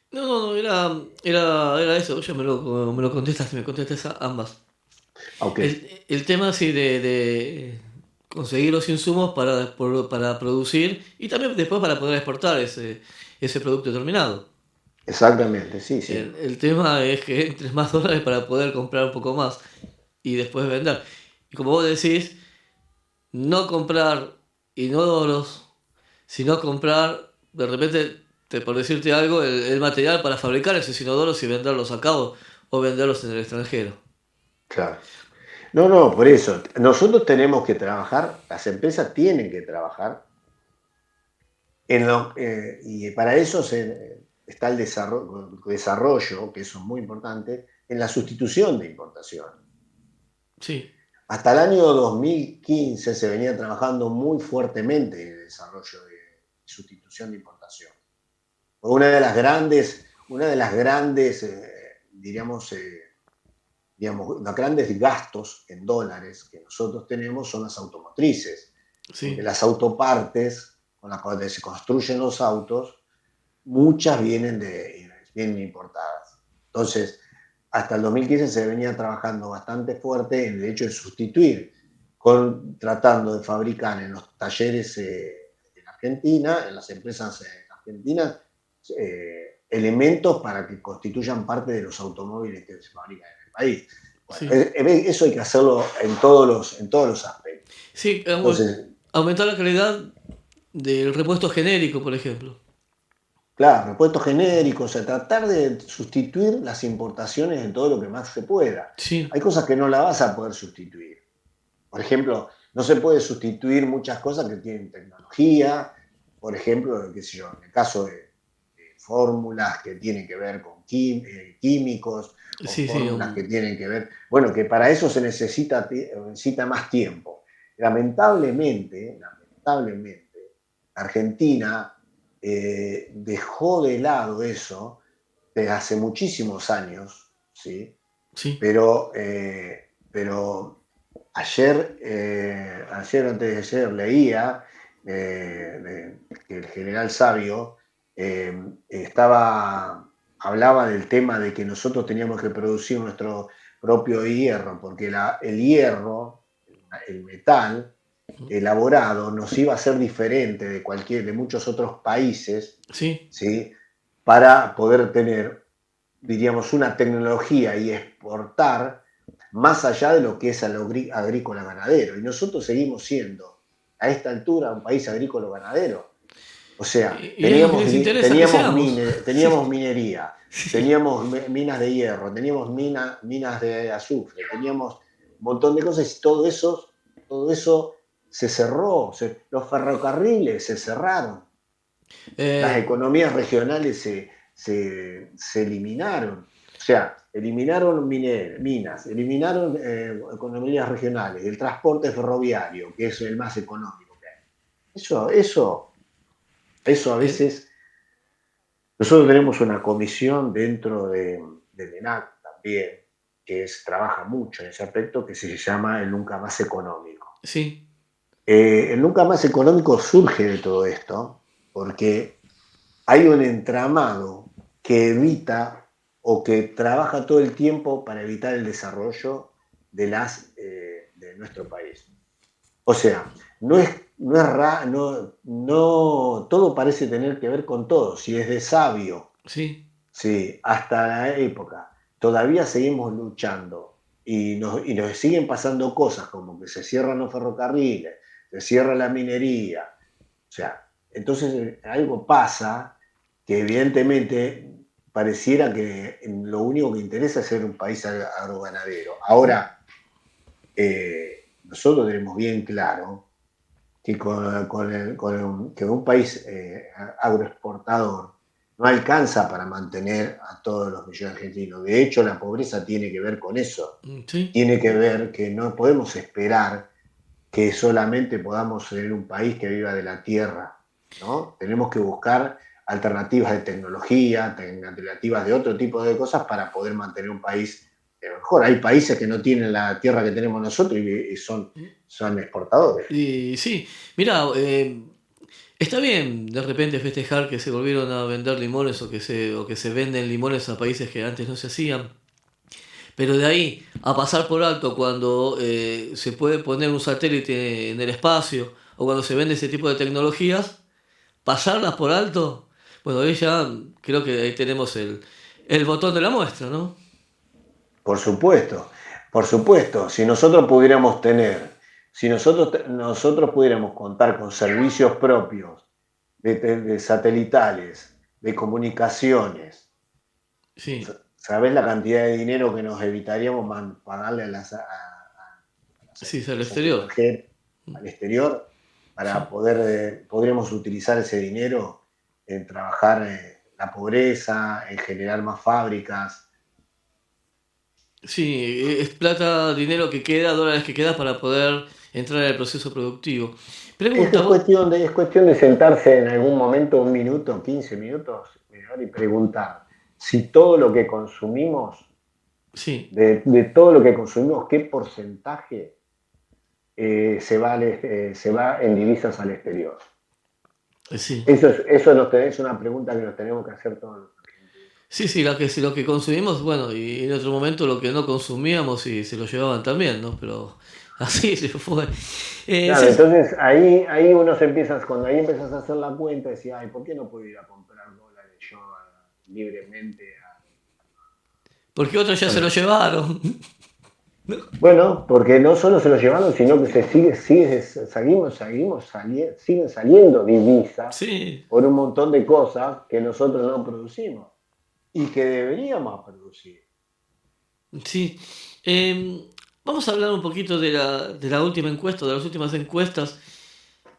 No, no, no, era eso, ya me lo contestaste, me contestaste ambas. Ok, El tema sí de conseguir los insumos para producir y también después para poder exportar ese producto terminado. exactamente, sí, sí. El tema es que entres más dólares para poder comprar un poco más y después vender. Y como vos decís, no comprar inodoros, sino comprar, de repente, por decirte algo, el material para fabricar esos inodoros y venderlos acá o venderlos en el extranjero. Claro. No, no, por eso. Nosotros tenemos que trabajar, las empresas tienen que trabajar y para eso está el desarrollo, que eso es muy importante, en la sustitución de importación. Sí, Hasta el año 2015 se venía trabajando muy fuertemente en el desarrollo de sustitución de importación. Una de las grandes diríamos, los grandes gastos en dólares que nosotros tenemos son las automotrices, porque sí, las autopartes con las cuales se construyen los autos, muchas vienen importadas. Entonces, hasta el 2015 se venía trabajando bastante fuerte en el hecho de sustituir, tratando de fabricar en los talleres en Argentina, en las empresas argentinas, elementos para que constituyan parte de los automóviles que se fabrican en el país. Bueno, sí. eso hay que hacerlo en todos los aspectos. Sí, Entonces, aumentar la calidad del repuesto genérico, por ejemplo. claro, repuestos genéricos, o sea, tratar de sustituir las importaciones en todo lo que más se pueda. Sí, Hay cosas que no la vas a poder sustituir. Por ejemplo, no se puede sustituir muchas cosas que tienen tecnología, por ejemplo, qué sé yo, en el caso de fórmulas que tienen que ver con químicos o sí, sí. fórmulas que tienen que ver, bueno, que para eso se necesita más tiempo. Lamentablemente, Argentina dejó de lado eso desde hace muchísimos años, ¿sí? Sí, Pero antes de ayer leía que el general Sabio hablaba del tema de que nosotros teníamos que producir nuestro propio hierro, porque el hierro, el metal elaborado, nos iba a ser diferente de muchos otros países, sí. ¿sí? Para poder tener, diríamos, una tecnología y exportar más allá de lo que es agrícola ganadero. Y nosotros seguimos siendo, a esta altura, un país agrícola ganadero. O sea, Y es lo que les interesa que seamos. Sí, teníamos minería, sí. teníamos minas de hierro, teníamos minas de azufre, teníamos un montón de cosas y todo eso se cerró, los ferrocarriles se cerraron, las Eh, economías regionales se eliminaron. O sea, eliminaron minas, eliminaron economías regionales, el transporte ferroviario, que es el más económico que hay. Eso a eh, veces. Nosotros tenemos una comisión dentro del ENAC también, trabaja mucho en ese aspecto, que se llama el Nunca Más Económico. sí, El Nunca Más Económico surge de todo esto, porque hay un entramado que evita o que trabaja todo el tiempo para evitar el desarrollo de nuestro país. O sea, no todo parece tener que ver con todo. Si desde Sabio, sí. sí, hasta la época, todavía seguimos luchando y nos siguen pasando cosas como que se cierran los ferrocarriles, se cierra la minería. O sea, entonces algo pasa que evidentemente pareciera que lo único que interesa es ser un país agroganadero. Ahora, nosotros tenemos bien claro que que un país agroexportador no alcanza para mantener a todos los millones de argentinos. De hecho, la pobreza tiene que ver con eso. Sí. Tiene que ver que no podemos esperar que solamente podamos tener un país que viva de la tierra, ¿no? Tenemos que buscar alternativas de tecnología, alternativas de otro tipo de cosas para poder mantener un país mejor. Hay países que no tienen la tierra que tenemos nosotros y son exportadores. Y sí, mira, está bien de repente festejar que se volvieron a vender limones o que se venden limones a países que antes no se hacían. Pero de ahí a pasar por alto cuando se puede poner un satélite en el espacio o cuando se vende ese tipo de tecnologías, pasarlas por alto, bueno, ahí ya creo que ahí tenemos el botón de la muestra, ¿no? Por supuesto, por supuesto. Si nosotros pudiéramos contar con servicios propios de satelitales, de comunicaciones, Sí, ¿sabés la cantidad de dinero que nos evitaríamos pagarle a las sí, es el empresas exterior. extranjeras, al exterior, para Sí. podríamos utilizar ese dinero en trabajar la pobreza, en generar más fábricas? Sí, es plata, dinero que queda, dólares que queda para poder entrar en el proceso productivo. Es, Pregunta, es cuestión de, es cuestión de sentarse en algún momento, un minuto, 15 minutos, y preguntar si todo lo que consumimos, sí, de todo lo que consumimos, qué porcentaje se va en divisas al exterior. sí. Eso es una pregunta que nos tenemos que hacer todos los argentinos. Sí, sí, lo que consumimos, bueno, y en otro momento lo que no consumíamos y se lo llevaban también, ¿no? Pero Así se fue. Claro, entonces ahí uno se empieza, cuando ahí empiezas a hacer la cuenta, decía, ay, ¿por qué no puedo ir a comprar dólares yo libremente? Porque otros ya se lo Bueno, llevaron. bueno, porque no solo se lo llevaron, sino que siguen saliendo divisas Sí, por un montón de cosas que nosotros no producimos y que deberíamos producir. sí. Vamos a hablar un poquito de la última encuesta, de las últimas encuestas.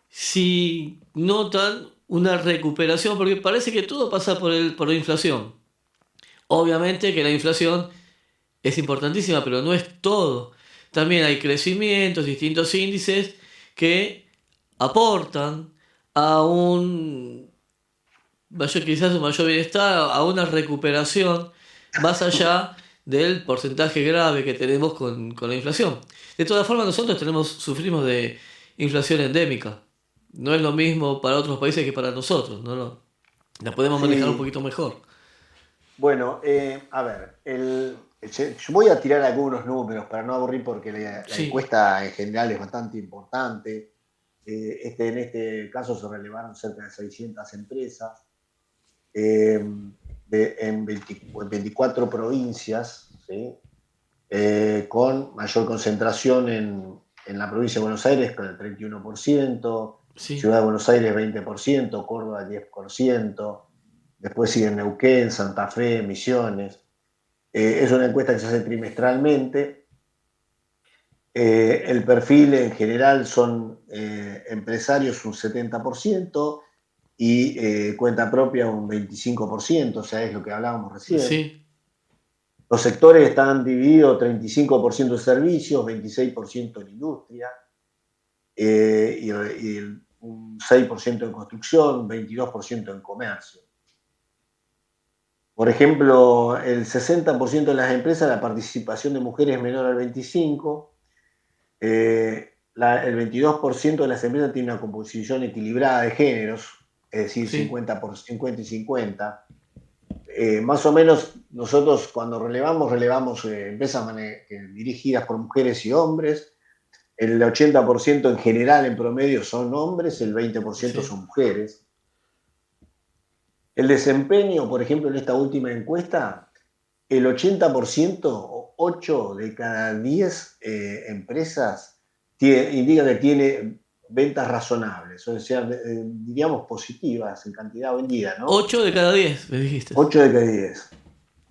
Si notan una recuperación, porque parece que todo pasa por la inflación. Obviamente que la inflación es importantísima, pero no es todo. También hay crecimientos, distintos índices que aportan a un mayor, quizás un mayor bienestar, a una recuperación más allá del porcentaje grave que tenemos con la inflación. De todas formas, nosotros sufrimos de inflación endémica. No es lo mismo para otros países que para nosotros, ¿no? La podemos manejar un Sí, poquito mejor. bueno, a ver, yo voy a tirar algunos números para no aburrir porque la Sí, encuesta en general es bastante importante. En este caso se relevaron cerca de 600 empresas eh, en 24 provincias, ¿sí? Con mayor concentración en la provincia de Buenos Aires con el 31%, sí, Ciudad de Buenos Aires 20%, Córdoba 10%, después siguen Neuquén, Santa Fe, Misiones. Es una encuesta que se hace trimestralmente. El perfil en general son empresarios un 70% y cuenta propia un 25%, o sea, es lo que hablábamos recién. sí, Los sectores están divididos 35% en servicios, 26% en industria, y un 6% en construcción, 22% en comercio. Por ejemplo, el 60% de las empresas, la participación de mujeres es menor al 25%, el 22% de las empresas tiene una composición equilibrada de géneros, es decir, sí, 50 y 50. Más o menos nosotros cuando relevamos empresas dirigidas por mujeres y hombres. El 80% en general, en promedio, son hombres, el 20% sí. son mujeres. El desempeño, por ejemplo, en esta última encuesta, el 80%, 8 de cada 10 empresas, indica que tiene ventas razonables, o sea, diríamos positivas en cantidad vendida, ¿no? 8 de cada 10 me dijiste. 8 de cada 10.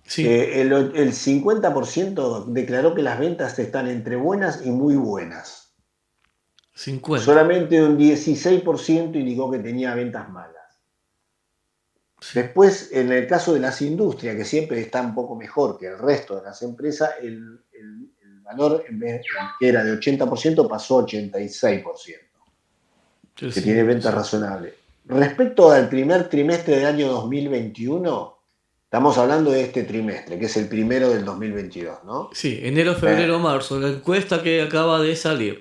Sí, El 50% declaró que las ventas están entre buenas y muy buenas. 50. Solamente un 16% indicó que tenía ventas malas. Sí, Después, en el caso de las industrias, que siempre está un poco mejor que el resto de las empresas, el valor, en vez que era de 80%, pasó a 86%, que tiene crecimiento, ventas sí. razonables. Respecto al primer trimestre del año 2021, estamos hablando de este trimestre, que es el primero del 2022, ¿no? Sí, enero, Eh, febrero, marzo, la encuesta que acaba de salir.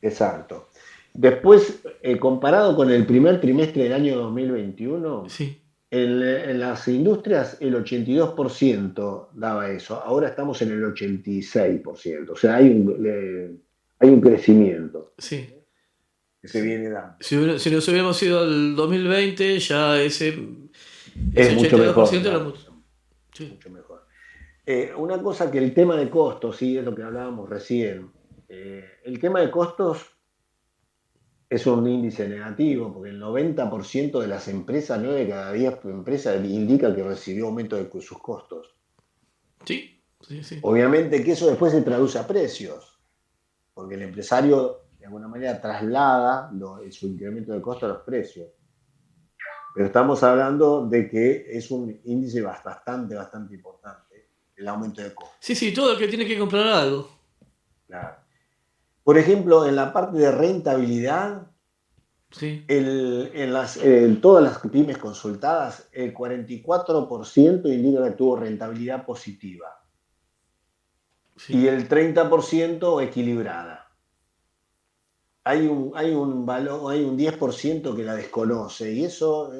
exacto. Después, comparado con el primer trimestre del año 2021, Sí, en las industrias el 82% daba eso. Ahora estamos en el 86%. O sea, hay un crecimiento sí, que se sí. viene dando. Si nos hubiéramos ido al 2020, ya ese Es mucho mejor, 82% era claro. mucho. Sí, Mucho mejor. Una cosa que el tema de costos, sí, es lo que hablábamos recién. El tema de costos es un índice negativo, porque el 90% de las empresas, 9 de cada 10 empresas, indica que recibió aumento de sus costos. sí, sí, sí. Obviamente que eso después se traduce a precios, porque el empresario de alguna manera traslada su incremento de costo a los precios. Pero estamos hablando de que es un índice bastante importante, el aumento de costos. Sí, sí, todo el que tiene que comprar algo. Claro. Por ejemplo, en la parte de rentabilidad, Sí, en todas las pymes consultadas, el 44% indica que tuvo rentabilidad positiva y sí, el 30% equilibrada. Hay un 10% que la desconoce y eso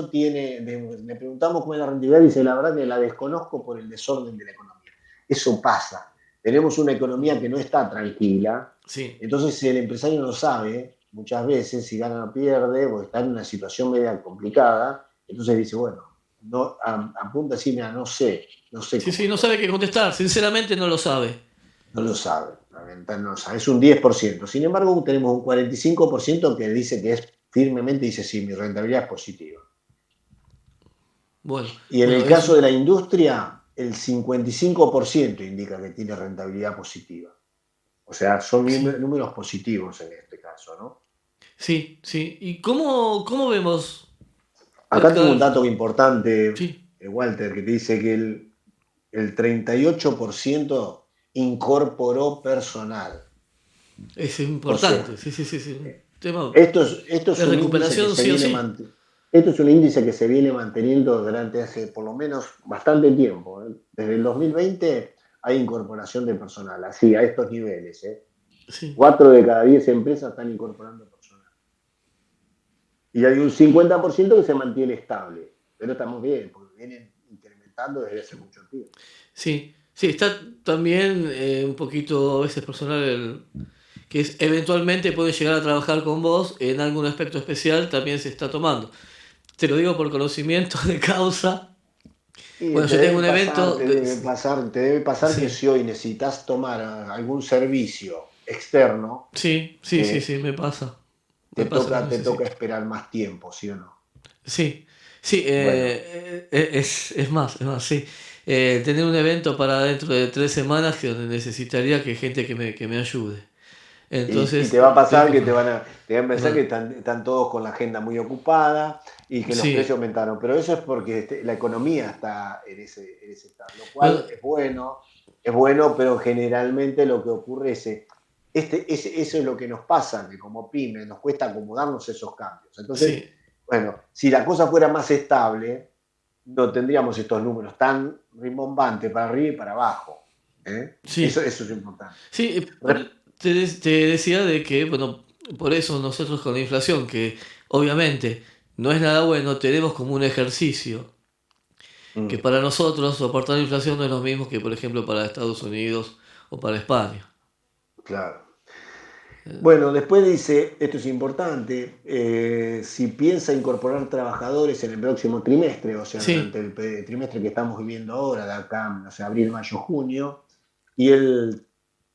tiene, le preguntamos cómo es la rentabilidad y dice, la verdad que la desconozco por el desorden de la economía. Eso pasa. tenemos una economía que no está tranquila, Sí, entonces el empresario no sabe muchas veces si gana o pierde o está en una situación media complicada, entonces dice, bueno, no, apunta así, mira, no sé sí, cómo sí, no estoy. sabe qué contestar, sinceramente no lo sabe. No lo sabe, la ventana no lo sabe, es un 10%. Sin embargo, tenemos un 45% que dice que es firmemente, dice, sí, mi rentabilidad es positiva. Bueno, Y en bueno, el caso de la industria, el 55% indica que tiene rentabilidad positiva. O sea, son sí, números positivos en este caso, ¿no? sí, sí. ¿Y cómo vemos? Acá A tengo un ver, dato importante, sí, Walter, que te dice que el 38% incorporó personal. es O sea, importante, sí, sí, sí, sí. Un tema esto es de un índice que recuperación se sí o viene sí. esto es un índice que se viene manteniendo durante hace por lo menos bastante tiempo, ¿eh? Desde el 2020 hay incorporación de personal, así, a estos niveles, ¿eh? Sí, 4 de cada 10 empresas están incorporando personal. Y hay un 50% que se mantiene estable, pero estamos bien, porque vienen incrementando desde hace mucho tiempo. sí, sí, está también un poquito a veces personal que es, eventualmente puede llegar a trabajar con vos en algún aspecto especial, también se está tomando. Te lo digo por conocimiento de causa. Y Bueno, yo tengo un evento, te debe pasar que sí, si hoy necesitas tomar algún servicio externo, sí, sí, sí, eh, sí, me pasa, lo te toca necesito. esperar más tiempo, ¿sí o no? Sí, sí, Bueno, es más, sí. Tener un evento para dentro de 3 semanas que donde necesitaría que gente que me ayude. y Entonces, te va a pasar tengo que que... te van a pensar que no, están todos con la agenda muy ocupada y que los precios sí, aumentaron, pero eso es porque la economía está en ese estado, lo bueno, cual es bueno, pero generalmente lo que ocurre es, eso es lo que nos pasa, que como pyme nos cuesta acomodarnos a esos cambios. Entonces, sí, bueno, si la cosa fuera más estable, no tendríamos estos números tan rimbombantes para arriba y para abajo. ¿Eh? sí, Eso es importante. sí, te decía de que, bueno, por eso nosotros con la inflación, que obviamente no es nada bueno, tenemos como un ejercicio que Mm, para nosotros soportar la inflación no es lo mismo que, por ejemplo, para Estados Unidos o para España. claro. Eh, Bueno, después dice, esto es importante, si piensa incorporar trabajadores en el próximo trimestre, o sea, durante Sí, el trimestre que estamos viviendo ahora, de acá, no sé, abril, mayo, junio, y en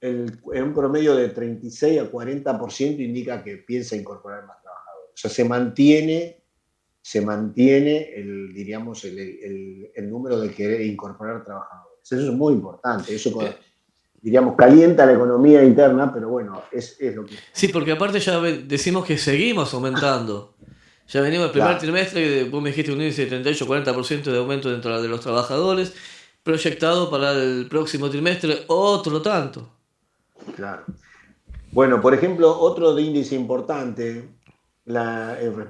un promedio de 36 a 40% indica que piensa incorporar más trabajadores. O sea, se mantiene diríamos, el número de querer incorporar trabajadores. Eso es muy importante, eh, diríamos, calienta la economía interna, pero bueno, es lo que es. sí, porque aparte ya decimos que seguimos aumentando. Ya venimos el primer Claro, trimestre y vos me dijiste un índice de 38-40% de aumento dentro de los trabajadores, proyectado para el próximo trimestre otro tanto. claro. Bueno, por ejemplo, otro índice importante,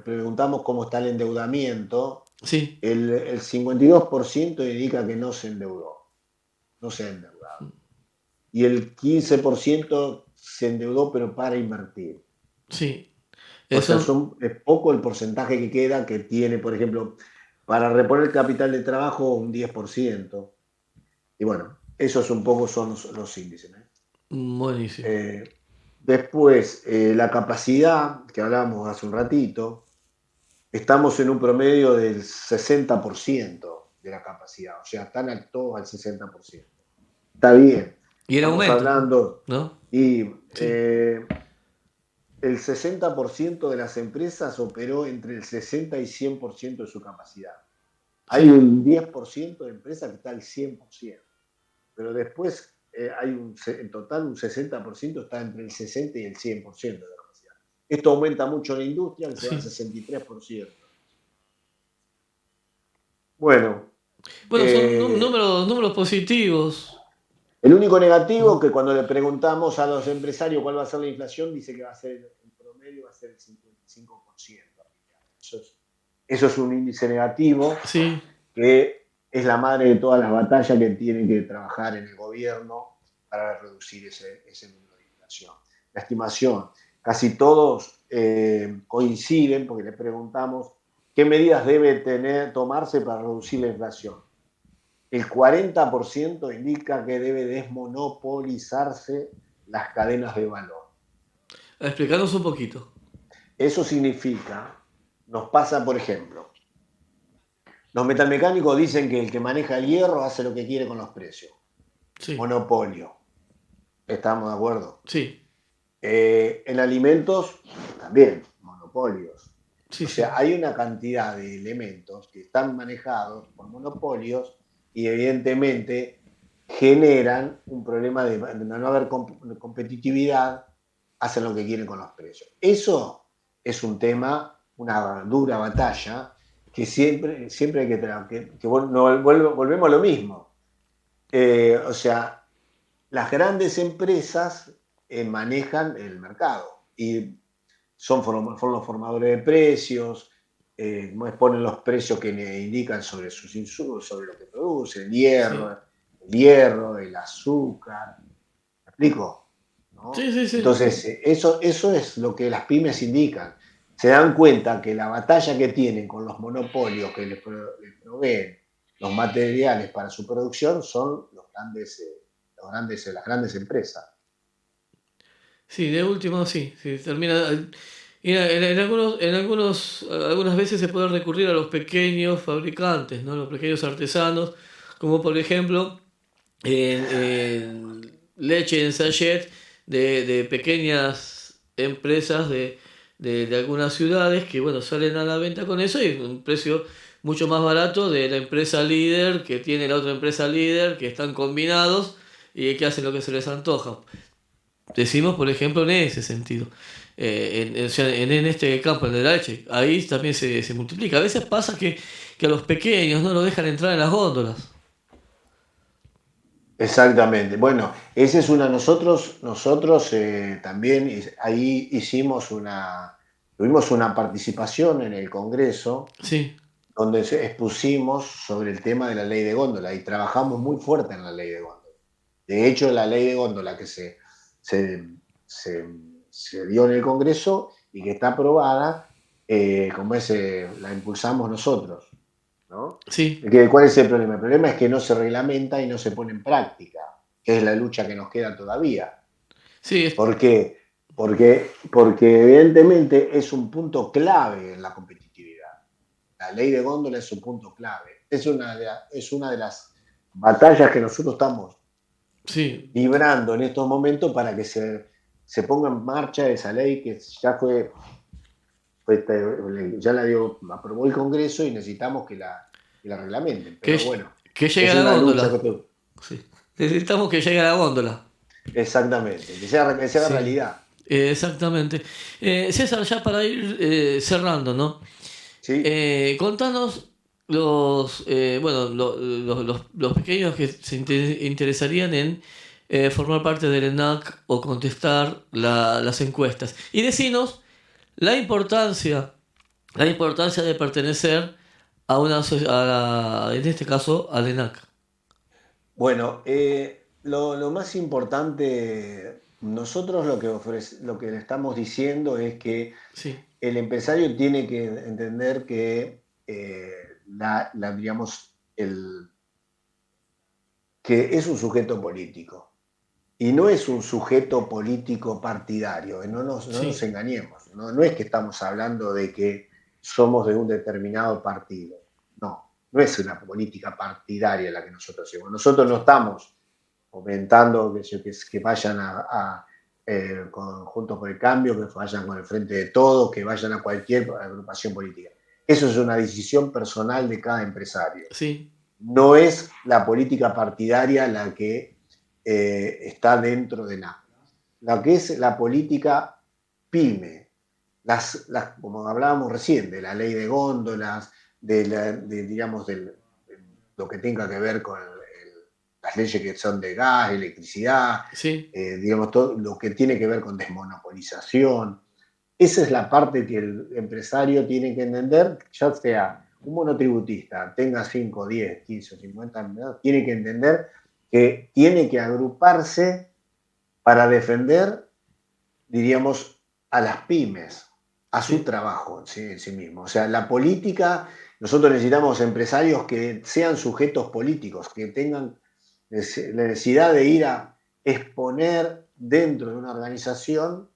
preguntamos cómo está el endeudamiento, Sí, el 52% indica que no se endeudó, no se ha endeudado. Y el 15% se endeudó, pero para invertir. sí. O sea, Eso, es poco el porcentaje que queda que tiene, por ejemplo, para reponer capital de trabajo un 10%. Y bueno, esos un poco son los índices, ¿no? buenísimo. Después, la capacidad, que hablábamos hace un ratito, estamos en un promedio del 60% de la capacidad, o sea, están todos al 60%. Está bien, Y en estamos aumento, hablando, ¿no? y Sí, el 60% de las empresas operó entre el 60 y 100% de su capacidad. Hay sí, un 10% de empresas que está al 100%, pero después en total un 60% está entre el 60 y el 100% de la capacidad. Esto aumenta mucho en la industria, que se va al sí. 63%. Bueno, Bueno, son eh, números positivos. el único negativo ¿No? que cuando le preguntamos a los empresarios cuál va a ser la inflación, dice que va a ser, en promedio va a ser el 55%. Eso es un índice negativo Sí, que es la madre de todas las batallas que tienen que trabajar en el gobierno para reducir ese número de inflación. La estimación, casi todos coinciden porque les preguntamos qué medidas debe tomarse para reducir la inflación. el 40% indica que debe desmonopolizarse las cadenas de valor. Explícanos un poquito. Eso significa, nos pasa, por ejemplo, los metalmecánicos dicen que el que maneja el hierro hace lo que quiere con los precios. Sí, Monopolio. ¿Estamos de acuerdo? sí, En alimentos, también, monopolios. sí, O sea, sí. hay una cantidad de elementos que están manejados por monopolios y evidentemente generan un problema de no haber competitividad, hacen lo que quieren con los precios. Eso es un tema, una dura batalla que siempre hay que volvemos a lo mismo. O sea, las grandes empresas manejan el mercado y son los formadores de precios, ponen los precios que indican sobre sus insumos, sobre lo que producen, Sí, el hierro, el azúcar. ¿Me explico? sí, ¿No? sí, sí. Entonces, eso es lo que las pymes indican. Se dan cuenta que la batalla que tienen con los monopolios que les proveen los materiales para su producción son las grandes empresas. Sí, de último sí, sí, termina. Algunas veces se puede recurrir a los pequeños fabricantes, ¿no? Los pequeños artesanos, como por ejemplo en leche en sachet de pequeñas empresas de algunas ciudades que bueno salen a la venta con eso y un precio mucho más barato de la empresa líder que tiene la otra empresa líder, que están combinados y que hacen lo que se les antoja. Decimos, por ejemplo, en ese sentido. O sea, en este campo, el de la leche, ahí también se multiplica. A veces pasa que a los pequeños no lo dejan entrar en las góndolas. Exactamente. Bueno, esa es una. Nosotros también ahí tuvimos una participación en el Congreso Sí, donde expusimos sobre el tema de la ley de góndola y trabajamos muy fuerte en la ley de góndola. De hecho, la ley de góndola que se, se, se dio en el Congreso y que está aprobada, como la impulsamos nosotros, ¿no? sí, ¿Cuál es el problema? El problema es que no se reglamenta y no se pone en práctica, que es la lucha que nos queda todavía. sí, ¿Por qué? Porque evidentemente es un punto clave en la competitividad. La ley de góndola es un punto clave. Es una de las batallas que nosotros estamos sí. librando en estos momentos para que se ponga en marcha esa ley que ya aprobó el Congreso y necesitamos que la reglamenten. Que, Pero bueno, que llegue es a la una lucha góndola. Sí. Necesitamos que llegue a la góndola. exactamente, que se haga Sí, realidad. exactamente. César, ya para ir cerrando, ¿no? ¿Sí? Contanos bueno, los pequeños que se interesarían en formar parte del ENAC o contestar las encuestas. Y decinos la importancia, la importancia de pertenecer a en este caso, al ENAC. Bueno, lo más importante, nosotros lo que le estamos diciendo es que Sí, el empresario tiene que entender que, digamos, que es un sujeto político y no es un sujeto político partidario, no nos sí, engañemos, no es que estamos hablando de que somos de un determinado partido, no es una política partidaria la que nosotros hacemos, nosotros no sí. estamos fomentando que vayan Juntos por el Cambio, que vayan con el Frente de Todos, que vayan a cualquier agrupación política. Eso es una decisión personal de cada empresario. Sí, No es la política partidaria la que está dentro de nada. La que es la política pyme, como hablábamos recién, de la ley de góndolas, digamos, de lo que tenga que ver con las leyes que son de gas, electricidad, sí, digamos, todo lo que tiene que ver con desmonopolización. Esa es la parte que el empresario tiene que entender, ya sea un monotributista, tenga 5, 10, 15 o 50 empleados, tiene que entender que tiene que agruparse para defender, diríamos, a las pymes, a su sí, trabajo en sí mismo. O sea, la política Nosotros necesitamos empresarios que sean sujetos políticos, que tengan la necesidad de ir a exponer dentro de una organización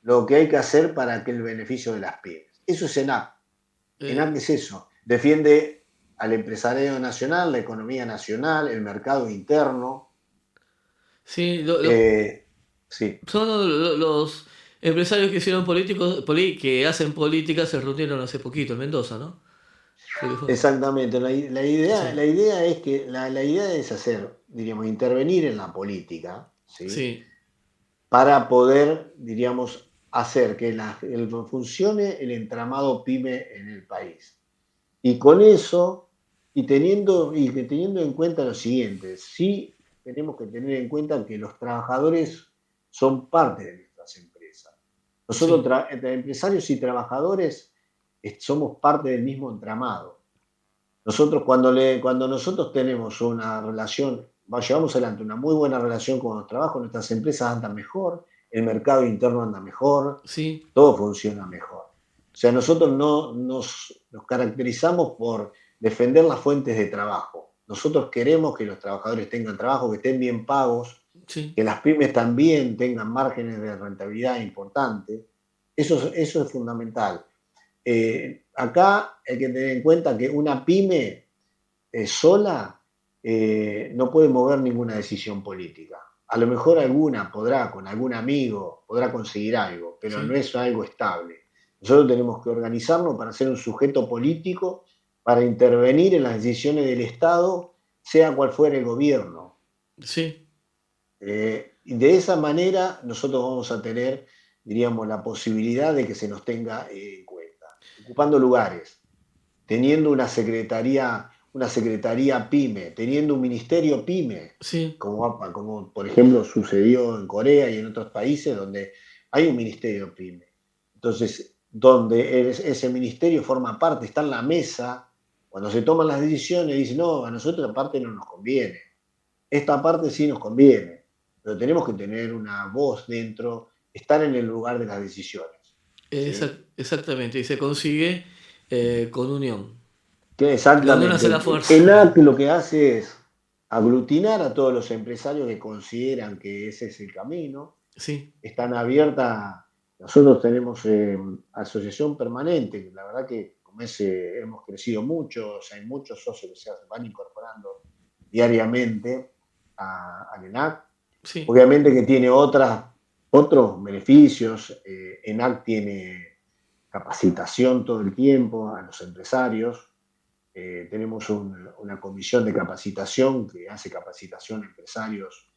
lo que hay que hacer para que el beneficio de las pymes. Eso es ENAC. Eh, ENAC es eso. Defiende al empresariado nacional, la economía nacional, el mercado interno. sí, Sí, son los empresarios que hicieron que hacen política se reunieron hace poquito en Mendoza, ¿no? Creo que fue. exactamente. Sí, La idea es que la idea es hacer, diríamos, intervenir en la política, ¿sí? sí, Para poder, diríamos, hacer que funcione el entramado PYME en el país. Y con eso, teniendo en cuenta lo siguiente, sí tenemos que tener en cuenta que los trabajadores son parte de nuestras empresas. Nosotros, sí, entre empresarios y trabajadores, somos parte del mismo entramado. Nosotros cuando nosotros tenemos una relación, llevamos adelante una muy buena relación con los trabajos, nuestras empresas andan mejor, el mercado interno anda mejor, sí, todo funciona mejor. O sea, nosotros no nos caracterizamos por defender las fuentes de trabajo. Nosotros queremos que los trabajadores tengan trabajo, que estén bien pagos, sí, que las pymes también tengan márgenes de rentabilidad importantes. Eso es fundamental. Acá hay que tener en cuenta que una pyme sola no puede mover ninguna decisión política. A lo mejor alguna podrá, con algún amigo, podrá conseguir algo, pero no sí. es algo estable. Nosotros tenemos que organizarnos para ser un sujeto político, para intervenir en las decisiones del Estado, sea cual fuera el gobierno. Sí, Y de esa manera nosotros vamos a tener, diríamos, la posibilidad de que se nos tenga en cuenta, ocupando lugares, teniendo una secretaría PYME, teniendo un ministerio PYME, sí, como por ejemplo sucedió en Corea y en otros países donde hay un ministerio PYME. Entonces, donde ese ministerio forma parte, está en la mesa, cuando se toman las decisiones, dice, no, a nosotros la parte no nos conviene, esta parte sí nos conviene, pero tenemos que tener una voz dentro, estar en el lugar de las decisiones. ¿Sí? exactamente. Y se consigue con unión. Que La unión exactamente. hace la fuerza. ENAC lo que hace es aglutinar a todos los empresarios que consideran que ese es el camino. Sí, Están abiertas. Nosotros tenemos asociación permanente. La verdad que como hemos crecido mucho. O sea, hay muchos socios que se van incorporando diariamente al ENAC. sí, Obviamente que tiene otros beneficios. ENAC tiene capacitación todo el tiempo a los empresarios. Tenemos una comisión de capacitación que hace capacitación a empresarios,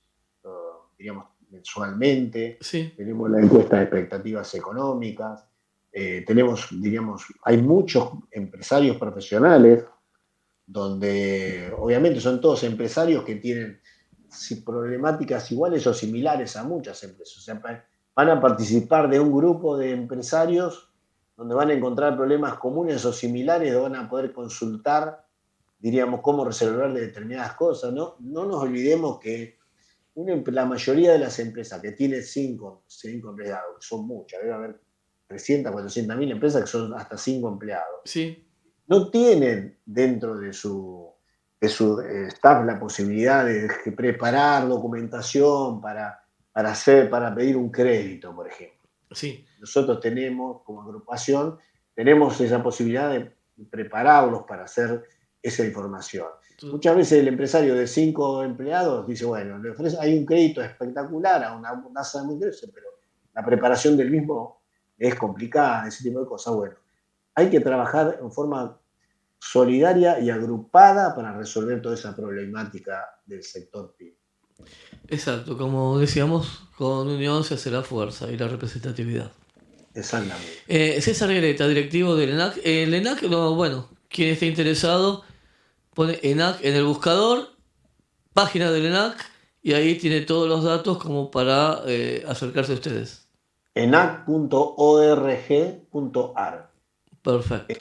diríamos, mensualmente. sí, Tenemos la encuesta de expectativas económicas. Tenemos, diríamos, hay muchos empresarios profesionales donde obviamente son todos empresarios que tienen problemáticas iguales o similares a muchas empresas. O sea, van a participar de un grupo de empresarios donde van a encontrar problemas comunes o similares, donde van a poder consultar, diríamos, cómo resolver determinadas cosas. No nos olvidemos que la mayoría de las empresas que tienen cinco empleados, que son muchas, debe haber 300, 400 mil empresas que son hasta 5 empleados, sí, no tienen dentro de su staff la posibilidad de preparar documentación para pedir un crédito, por ejemplo. sí. Nosotros tenemos, como agrupación, tenemos esa posibilidad de prepararlos para hacer esa información. Muchas veces el empresario de 5 empleados dice, bueno, hay un crédito espectacular a una tasa muy grande, pero la preparación del mismo es complicada, ese tipo de cosas. Bueno, hay que trabajar en forma solidaria y agrupada para resolver toda esa problemática del sector PYME. Exacto. Como decíamos, con unión se hace la fuerza y la representatividad. Exactamente. César Greta, directivo del ENAC. El ENAC, no, bueno, quien esté interesado, pone ENAC en el buscador, página del ENAC, y ahí tiene todos los datos como para acercarse a ustedes. enac.org.ar Perfecto.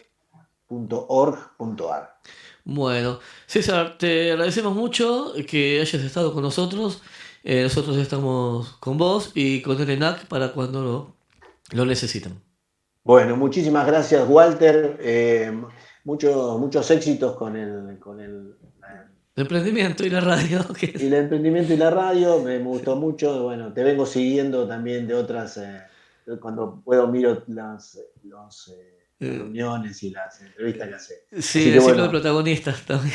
.org.ar. Bueno, César, te agradecemos mucho que hayas estado con nosotros. Nosotros estamos con vos y con el ENAC para cuando lo necesiten. Bueno, muchísimas gracias, Walter. muchos éxitos con el Emprendimiento y la radio. y el emprendimiento y la radio. Me gustó mucho. Bueno, te vengo siguiendo también de otras, cuando puedo miro las Eh, reuniones y las entrevistas que haces. sí, Así que el ciclo de bueno, protagonistas también.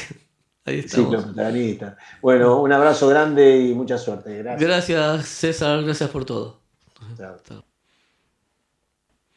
Ahí ciclo estamos. protagonista. Bueno, un abrazo grande y mucha suerte. Gracias. Gracias, César, gracias por todo. Chao. Hasta